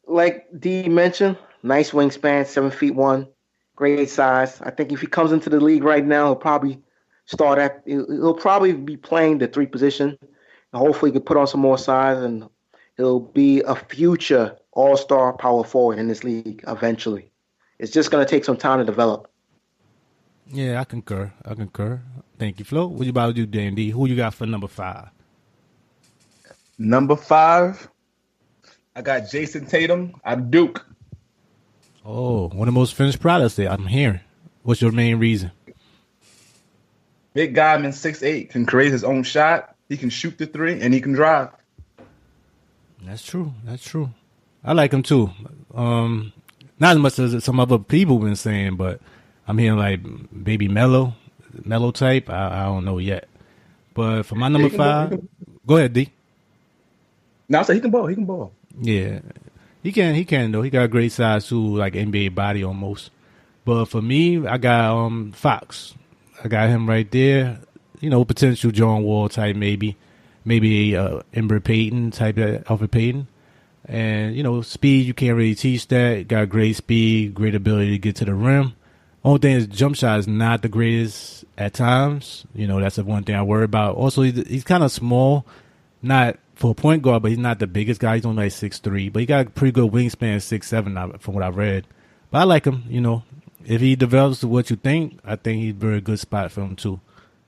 Like D mentioned, nice wingspan, 7'1", great size. I think if he comes into the league right now, he'll probably be playing the 3 position. And hopefully he can put on some more size and he'll be a future all-star power forward in this league eventually. It's just going to take some time to develop. Yeah, I concur. Thank you, Flo. What you about to do, Dan-D? Who you got for number 5? Number 5, I got Jason Tatum out of Duke. Oh, one of the most finished products there, I'm hearing. What's your main reason? Big guy, man, 6'8", can create his own shot. He can shoot the 3, and he can drive. That's true. I like him, too. Not as much as some other people been saying, but I'm hearing like Baby Mellow type. I don't know yet. But for my number 5, go ahead, D. No, I said he can ball. Yeah, he can though. He got a great size too, like NBA body almost. But for me, I got Fox. I got him right there. Potential John Wall type, maybe Ember Payton type, Alfred Payton. And speed, you can't really teach that. Got great speed, great ability to get to the rim. Only thing is, jump shot is not the greatest at times. That's the one thing I worry about. Also, he's kind of small, not for a point guard, but he's not the biggest guy. He's only like 6'3", but he got a pretty good wingspan, 6'7", from what I've read. But I like him. If he develops to what you think, I think he's a very good spot for him too.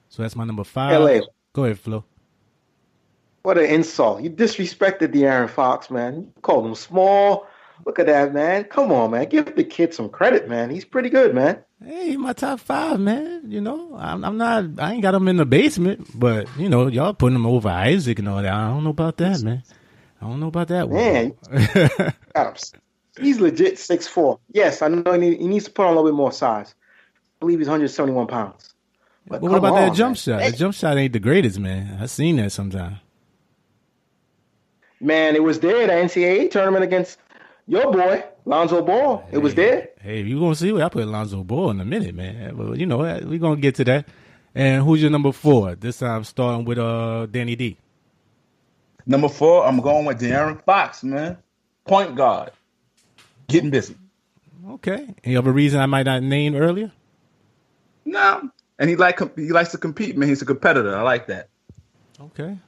So that's my number 5. LA. Go ahead, Flo. What an insult. You disrespected De'Aaron Fox, man. You called him small. Look at that, man. Come on, man. Give the kid some credit, man. He's pretty good, man. Hey, my top 5, man. I'm not. I ain't got him in the basement, but y'all putting him over Isaac and all that. I don't know about that, man. I don't know about that one. Man, he's legit 6'4". Yes, I know he needs to put on a little bit more size. I believe he's 171 pounds. But what about that jump shot? That jump shot ain't the greatest, man. I've seen that sometime. Man, it was there at the NCAA tournament against your boy, Lonzo Ball. It was there. Hey, you're going to see what I put Lonzo Ball in a minute, man. But, we're going to get to that. And who's your number 4? This time starting with Danny D. Number 4, I'm going with De'Aaron Fox, man. Point guard. Getting busy. Okay. Any other reason I might not name earlier? No. And he likes to compete, man. He's a competitor. I like that.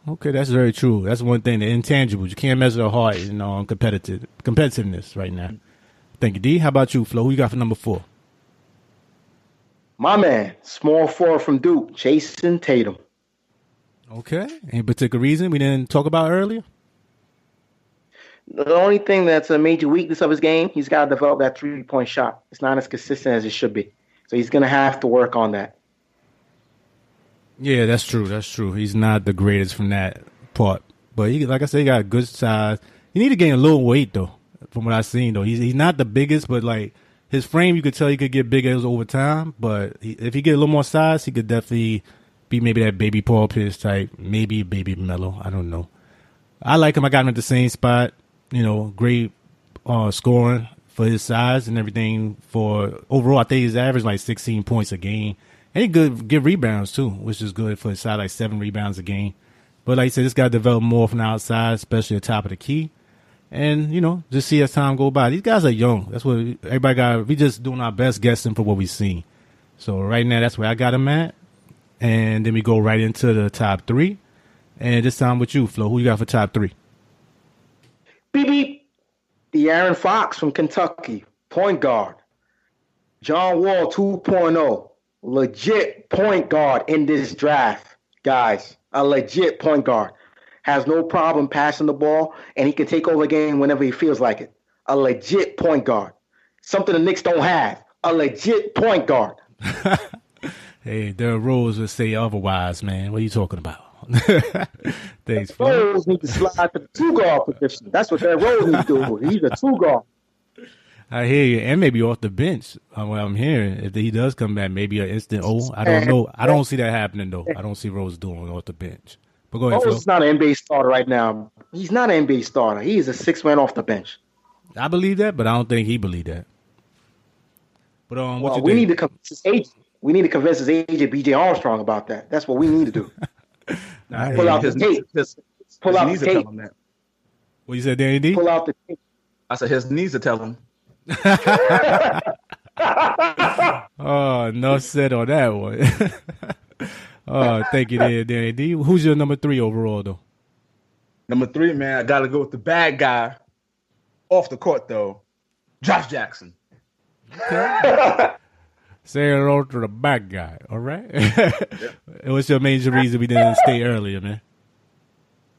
Okay, that's very true. That's one thing, the intangibles. You can't measure the heart, on competitiveness right now. Thank you, D. How about you, Flo? Who you got for number 4? My man, small forward from Duke, Jason Tatum. Okay. Any particular reason we didn't talk about earlier? The only thing that's a major weakness of his game, he's got to develop that 3-point shot. It's not as consistent as it should be. So he's going to have to work on that. Yeah, that's true. That's true. He's not the greatest from that part. But like I said, he got good size. He need to gain a little weight, though, from what I've seen, though. He's not the biggest, but, like, his frame, you could tell he could get bigger over time. But if he get a little more size, he could definitely be maybe that baby Paul Pierce type, maybe baby Melo. I don't know. I like him. I got him at the same spot. Great scoring for his size and everything. For overall, I think his average like 16 points a game. And he good rebounds too, which is good for his size, like 7 rebounds a game. But like I said, this got to develop more from the outside, especially at the top of the key. And, just see as time go by. These guys are young. That's what everybody got. We just doing our best guessing for what we see. So right now, that's where I got him at. And then we go right into the top 3. And this time with you, Flo. Who you got for top 3? Beep, beep. De'Aaron Fox from Kentucky, point guard. John Wall 2.0, legit point guard in this draft, guys. A legit point guard. Has no problem passing the ball, and he can take over a game whenever he feels like it. A legit point guard. Something the Knicks don't have. A legit point guard. Hey, Derrick Rose would say otherwise, man. What are you talking about? Thanks, Flo. Rose needs to slide to the 2-guard position. That's what Derrick Rose needs to do. He's a 2-guard. I hear you, and maybe off the bench. What I'm hearing, if he does come back, maybe an instant I don't know. I don't see that happening, though. I don't see Rose doing it off the bench. But go ahead, Flo. Rose is not an NBA starter right now. He's not an NBA starter. He is a 6-man off the bench. I believe that, but I don't think he believed that. But what you we think? need to convince his agent. We need to convince his agent, B.J. Armstrong, about that. That's what we need to do. Pull out the tape. Pull out the tape. What you said, Danny D? Pull out the tape. I said his knees to tell him. Oh, no said on that one. Oh, thank you there, Danny D. Who's your number 3 overall, though? Number 3, man, I got to go with the bad guy off the court, though. Josh Jackson. Okay. Say hello to the bad guy, all right? What's your major reason we didn't stay earlier, man?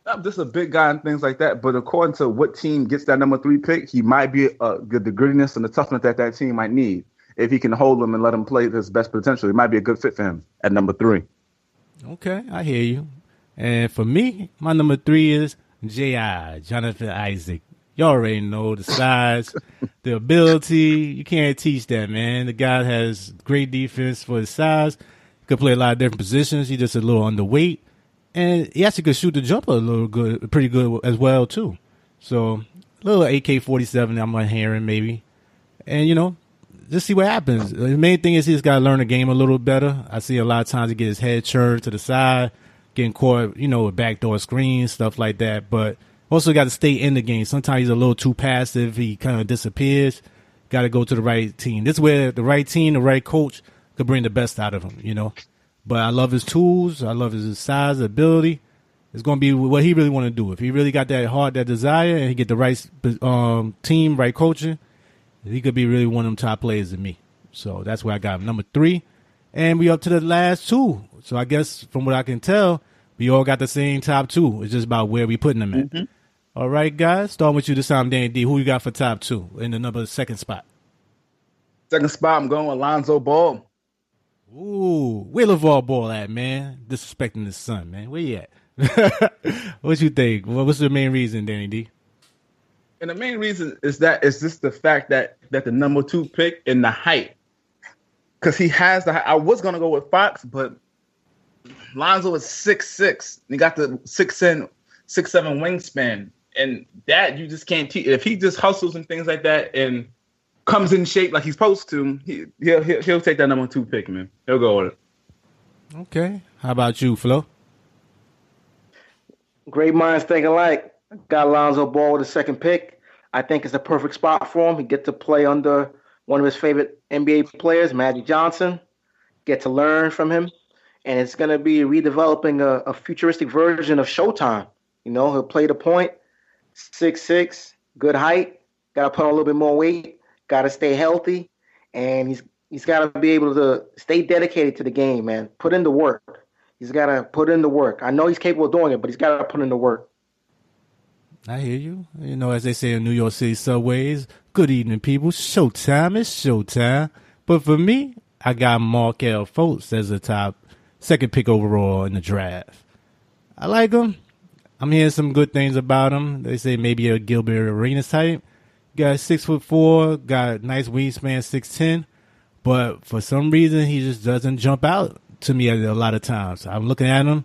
I'm just a big guy and things like that, but according to what team gets that number 3 pick, he might be the grittiness and the toughness that team might need. If he can hold him and let him play to his best potential, it might be a good fit for him at number 3. Okay, I hear you. And for me, my number 3 is J.I., Jonathan Isaac. You already know the size, the ability. You can't teach that, man. The guy has great defense for his size. He could play a lot of different positions. He's just a little underweight. And he actually could shoot the jumper pretty good as well, too. So, a little AK-47 I'm hearing maybe. And, just see what happens. The main thing is he's got to learn the game a little better. I see a lot of times he get his head turned to the side, getting caught, with backdoor screens, stuff like that. But also got to stay in the game. Sometimes he's a little too passive. He kind of disappears. Got to go to the right team. This is where the right team, the right coach could bring the best out of him, But I love his tools. I love his size, ability. It's going to be what he really want to do. If he really got that heart, that desire, and he get the right team, right coaching, he could be really one of them top players than me. So that's where I got him. Number 3. And we up to the last 2. So I guess from what I can tell, we all got the same top 2. It's just about where we putting them at. Mm-hmm. All right, guys. Starting with you this time, Danny D. Who you got for top 2 in the second spot? Second spot, I'm going with Lonzo Ball. Ooh, where LeVar Ball at, man? Disrespecting his son, man. Where you at? What you think? What's the main reason, Danny D? And the main reason is just the fact that the number 2 pick and the height. Because he has the height. I was going to go with Fox, but Lonzo is 6'6". He got the 6'7" wingspan. And that you just can't teach. If he just hustles and things like that and comes in shape like he's supposed to, he'll take that number 2 pick, man. He'll go with it. Okay. How about you, Flo? Great minds think alike. Got Lonzo Ball with the second pick. I think it's a perfect spot for him. He get to play under one of his favorite NBA players, Magic Johnson. Get to learn from him. And it's going to be redeveloping a futuristic version of Showtime. He'll play the point, 6'6", good height. Got to put on a little bit more weight. Got to stay healthy. And he's He's got to be able to stay dedicated to the game, man. Put in the work. He's got to put in the work. I know he's capable of doing it, but he's got to put in the work. I hear you. You know, as they say in New York City subways, good evening, people. Showtime is showtime. But for me, I got Markelle Fultz as the top second pick overall in the draft. I like him. I'm hearing some good things about him. They say maybe a Gilbert Arenas type. Got 6'4", got nice wingspan, 6'10". But for some reason, he just doesn't jump out to me a lot of times. I'm looking at him.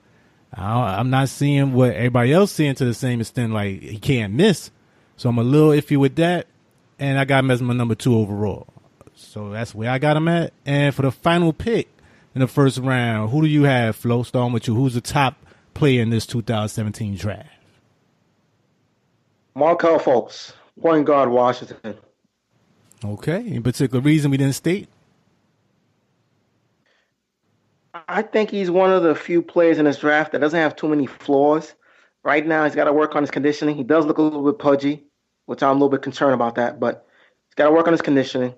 I'm not seeing what everybody else seeing to the same extent. Like, he can't miss. So I'm a little iffy with that. And I got him as my number 2 overall. So that's where I got him at. And for the final pick in the first round, who do you have, Flo? Starting with you. Who's the top player in this 2017 draft? Markelle Fultz, point guard, Washington. Okay. Any particular reason we didn't state? I think he's one of the few players in this draft that doesn't have too many flaws. Right now, he's got to work on his conditioning. He does look a little bit pudgy, which I'm a little bit concerned about that, but he's got to work on his conditioning.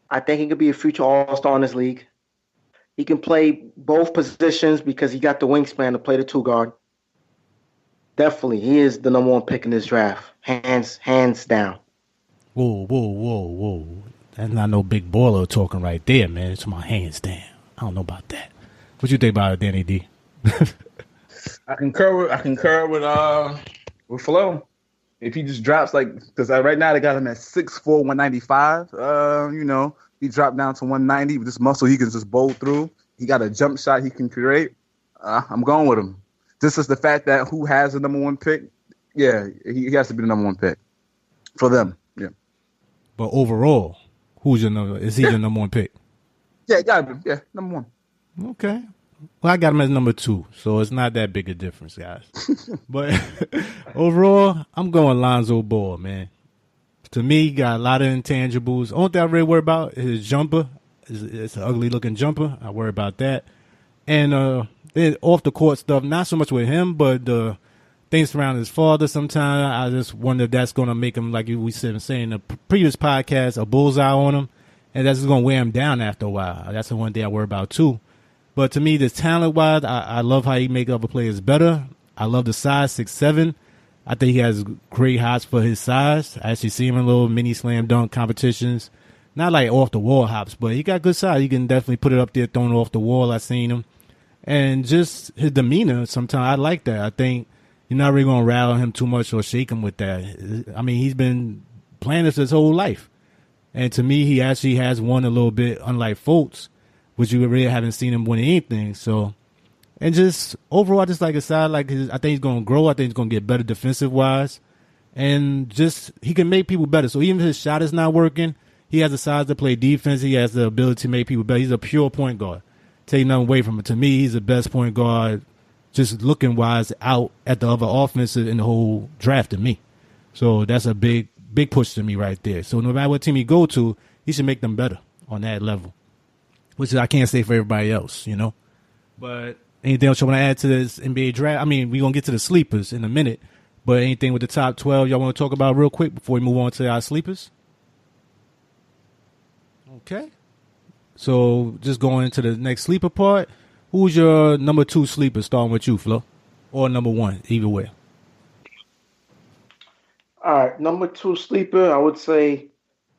I think he could be a future all-star in this league. He can play both positions because he got the wingspan to play the 2 guard. Definitely, he is the number 1 pick in this draft. Hands down. Whoa. That's not no big baller talking right there, man. It's my hands down. I don't know about that. What you think about it, Danny D? I concur with Flo. If he just drops because right now they got him at 6'4", 195. You know, he dropped down to 190 with this muscle he can just bowl through. He got a jump shot he can create. I'm going with him. This is the fact that who has the number 1 pick. Yeah, he has to be the number 1 pick for them. Yeah. But overall, who's your number? Is he your number 1 pick? Yeah, got to be. Yeah, number 1. Okay. Well, I got him as number 2, so it's not that big a difference, guys. But overall, I'm going Lonzo Ball, man. To me, he got a lot of intangibles. Only thing I really worry about is his jumper. It's an ugly-looking jumper. I worry about that. And then off the court stuff, not so much with him, but the things around his father sometimes. I just wonder if that's going to make him, like we said in the previous podcast, a bullseye on him. And that's going to wear him down after a while. That's the one thing I worry about, too. But to me, the talent-wise, I love how he make other players better. I love the size, 6'7". I think he has great hops for his size. I actually see him in little mini slam dunk competitions. Not like off-the-wall hops, but he got good size. He can definitely put it up there, throwing it off the wall. I've seen him. And just his demeanor, sometimes I like that. I think you're not really going to rattle him too much or shake him with that. I mean, he's been playing this his whole life. And to me, he actually has won a little bit, unlike Fultz, which you really haven't seen him win anything. So, and just overall, just like a side, I think he's going to grow. I think he's going to get better defensive-wise. And just, he can make people better. So even if his shot is not working, he has the size to play defense. He has the ability to make people better. He's a pure point guard. Take nothing away from it. To me, he's the best point guard, just looking-wise, out at the other offensive in the whole draft to me. So that's a big push to me right there. So no matter what team he go to, he should make them better on that level, which I can't say for everybody else, you know. But anything else you want to add to this NBA draft? I mean, we're going to get to the sleepers in a minute, but anything with the top 12 y'all want to talk about real quick before we move on to our sleepers? Okay. So just going into the next sleeper part, who's your number 2 sleeper, starting with you, Flo? Or number 1, either way. All right, number 2 sleeper, I would say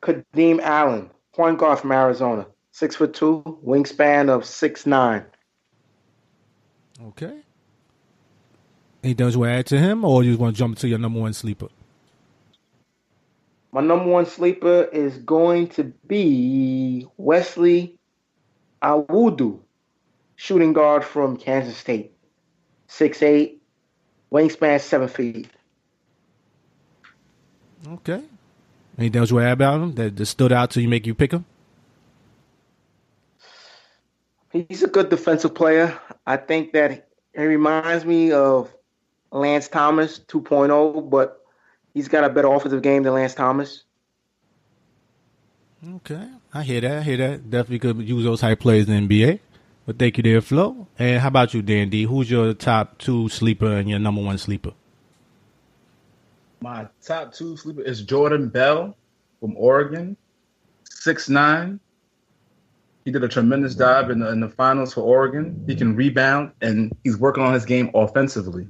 Kadeem Allen, point guard from Arizona, 6'2", wingspan of 6'9". Okay. Anything else you want to add to him, or you just want to jump to your number 1 sleeper? My number 1 sleeper is going to be Wesley Awudu, shooting guard from Kansas State, 6'8", wingspan 7 feet. Okay. Anything else you want to add about him that stood out to you, make you pick him? He's a good defensive player. I think that he reminds me of Lance Thomas 2.0, but he's got a better offensive game than Lance Thomas. Okay. I hear that. Definitely could use those type players in the NBA. But thank you there, Flo. And how about you, Dan D? Who's your top 2 sleeper and your number 1 sleeper? My top 2 sleeper is Jordan Bell from Oregon, 6'9", He did a tremendous job in the finals for Oregon. He can rebound, and he's working on his game offensively.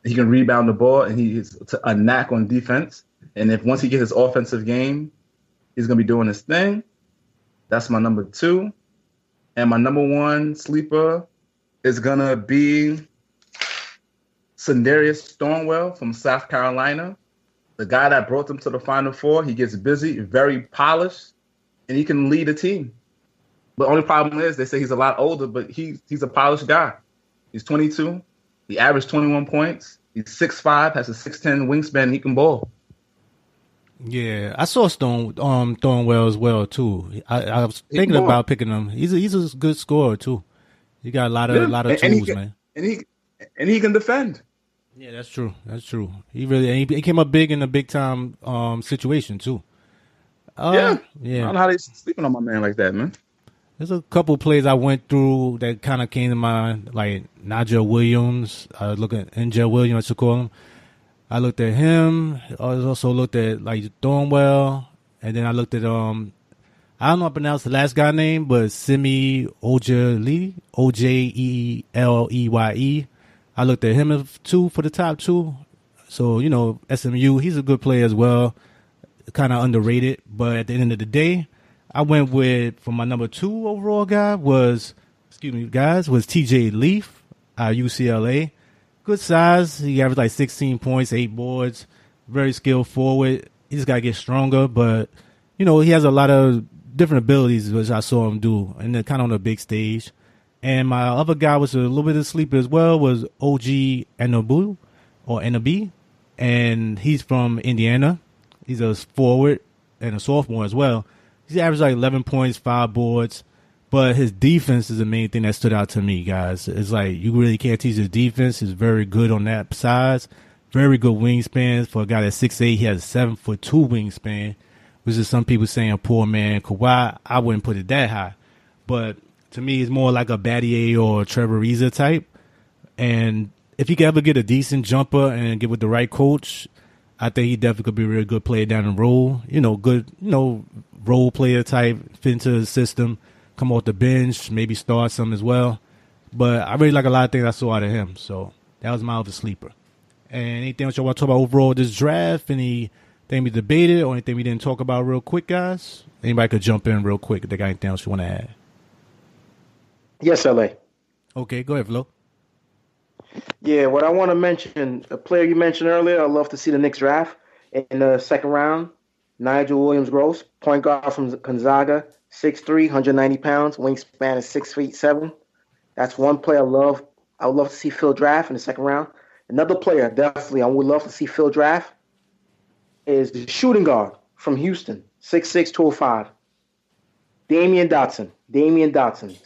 He can rebound the ball, and he's a knack on defense. And if once he gets his offensive game, he's going to be doing his thing. That's my number 2. And my number 1 sleeper is going to be Sindarius Stornwell from South Carolina. The guy that brought them to the Final Four. He gets busy, very polished, and he can lead a team. The only problem is they say he's a lot older, but he's a polished guy. He's 22. He averaged 21 points. He's 6'5", has a 6'10" wingspan. He can ball. Yeah, I saw Thornwell as well too. I was thinking about picking him. He's a good scorer too. He got a lot of tools, man. And he can defend. Yeah, that's true. He came up big in a big time situation too. Yeah. I don't know how they sleeping on my man like that, man. There's a couple plays I went through that kind of came to mind, like Nigel Williams. I look at Angel Williams, I should call him. I looked at him. I also looked at like Thornwell, and then I looked at I don't know how to pronounce the last guy's name, but Simi Ojeleye, Ojeeleye. I looked at him too for the top 2. So SMU, he's a good player as well, kind of underrated. But at the end of the day, I went with, for my number 2 overall guy was TJ Leaf out of UCLA. Good size. He averaged like 16 points, 8 boards. Very skilled forward. He just got to get stronger. But, he has a lot of different abilities, which I saw him do, and then kind of on a big stage. And my other guy was a little bit of a sleeper as well, was OG Anunoby. And he's from Indiana. He's a forward and a sophomore as well. He's averaged like 11 points, 5 boards, but his defense is the main thing that stood out to me, guys. It's like you really can't teach his defense. He's very good on that size, very good wingspan. For a guy that's 6'8", he has a 7'2" wingspan, which is some people saying a poor man. Kawhi, I wouldn't put it that high, but to me, he's more like a Battier or Trevor Ariza type. And if he could ever get a decent jumper and get with the right coach, I think he definitely could be a really good player down the road. Good, role player type, fit into the system, come off the bench, maybe start some as well. But I really like a lot of things I saw out of him. So that was my other sleeper. And anything else you want to talk about overall this draft? Anything we debated or anything we didn't talk about real quick, guys? Anybody could jump in real quick if they got anything else you want to add. Yes, LA. Okay, go ahead, Flo. Yeah, what I want to mention, a player you mentioned earlier, I'd love to see the Knicks draft in the second round. Nigel Williams-Gross, point guard from Gonzaga, 6'3", 190 pounds, wingspan is 6'7". That's one player I love. I would love to see Phil draft in the second round. Another player, definitely, I would love to see Phil draft is the shooting guard from Houston, 6'6", 205. Damian Dotson, 6'9"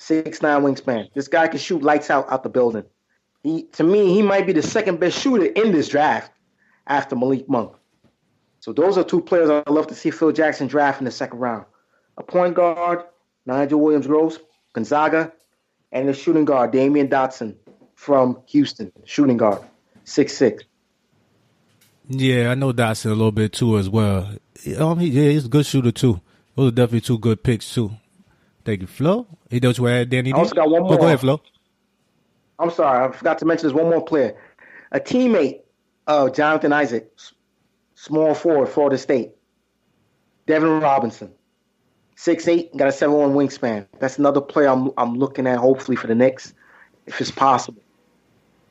wingspan. This guy can shoot lights out the building. To me, he might be the second best shooter in this draft after Malik Monk. So those are 2 players I'd love to see Phil Jackson draft in the second round. A point guard, Nigel Williams-Gross, Gonzaga, and the shooting guard, Damian Dotson from Houston, shooting guard, 6'6". Yeah, I know Dotson a little bit too as well. He's a good shooter too. Those are definitely 2 good picks too. Thank you, Flo. Hey, don't you add Danny? I also got one more. Go ahead, Flo. I'm sorry, I forgot to mention there's one more player. A teammate of Jonathan Isaac, small forward, Florida State. Devin Robinson, 6'8", got a 7'1" wingspan. That's another player I'm looking at, hopefully, for the Knicks, if it's possible.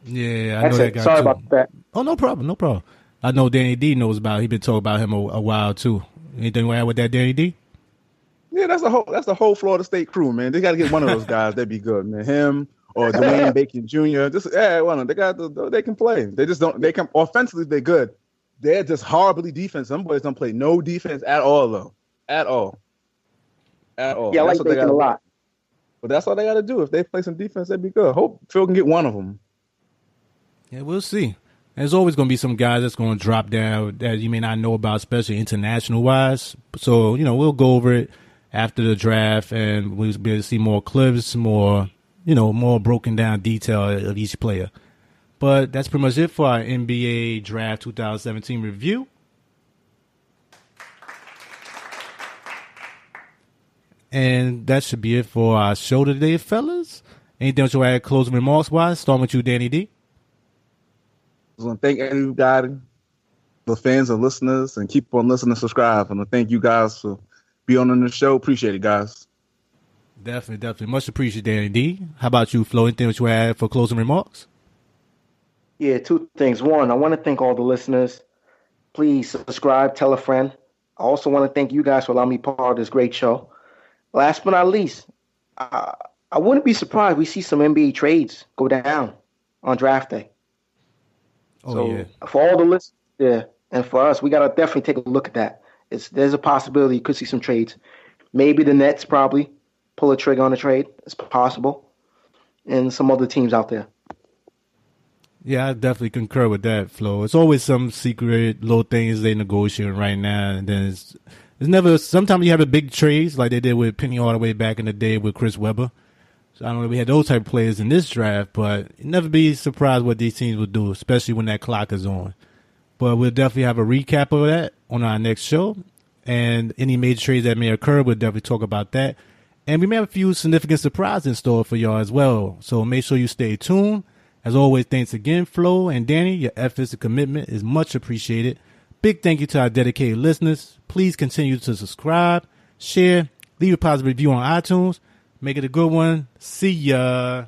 Yeah, I know that guy. Sorry too. about that. Oh, no problem. I know Danny D knows about it. He's been talking about him a while, too. Anything to add with that, Danny D? Yeah, that's the whole Florida State crew, man. They got to get one of those guys. That'd be good, man. Him or Dwayne Bacon Jr. One of them. They can play. They just don't. They can offensively. They're good. They're just horribly defense. Some boys don't play no defense at all, though. At all. Yeah, I like Bacon a lot. But that's all they got to do. If they play some defense, that'd be good. Hope Phil can get one of them. Yeah, we'll see. There's always going to be some guys that's going to drop down that you may not know about, especially international-wise. So, we'll go over it after the draft, and we'll be able to see more clips, more broken down detail of each player. But that's pretty much it for our NBA Draft 2017 review. And that should be it for our show today, fellas. Anything else you want to add closing remarks wise? Starting with you, Danny D. I want to thank everybody, the fans and listeners, and keep on listening and subscribe. And I thank you guys for being on the show. Appreciate it, guys. Definitely. Much appreciated, Danny D. How about you, Flo? Anything else you want to add for closing remarks? Yeah, two things. One, I want to thank all the listeners. Please subscribe, tell a friend. I also want to thank you guys for allowing me part of this great show. Last but not least, I wouldn't be surprised we see some NBA trades go down on draft day. For all the listeners there, and for us, we got to definitely take a look at that. There's a possibility you could see some trades. Maybe the Nets probably pull a trigger on a trade. It's possible. And some other teams out there. Yeah, I definitely concur with that, Flo. It's always some secret little things they negotiating right now, and then it's never. Sometimes you have a big trades like they did with Penny Hardaway back in the day with Chris Webber. So I don't know if we had those type of players in this draft, but you never be surprised what these teams will do, especially when that clock is on. But we'll definitely have a recap of that on our next show, and any major trades that may occur, we'll definitely talk about that. And we may have a few significant surprises in store for y'all as well. So make sure you stay tuned. As always, thanks again, Flo and Danny. Your efforts and commitment is much appreciated. Big thank you to our dedicated listeners. Please continue to subscribe, share, leave a positive review on iTunes. Make it a good one. See ya.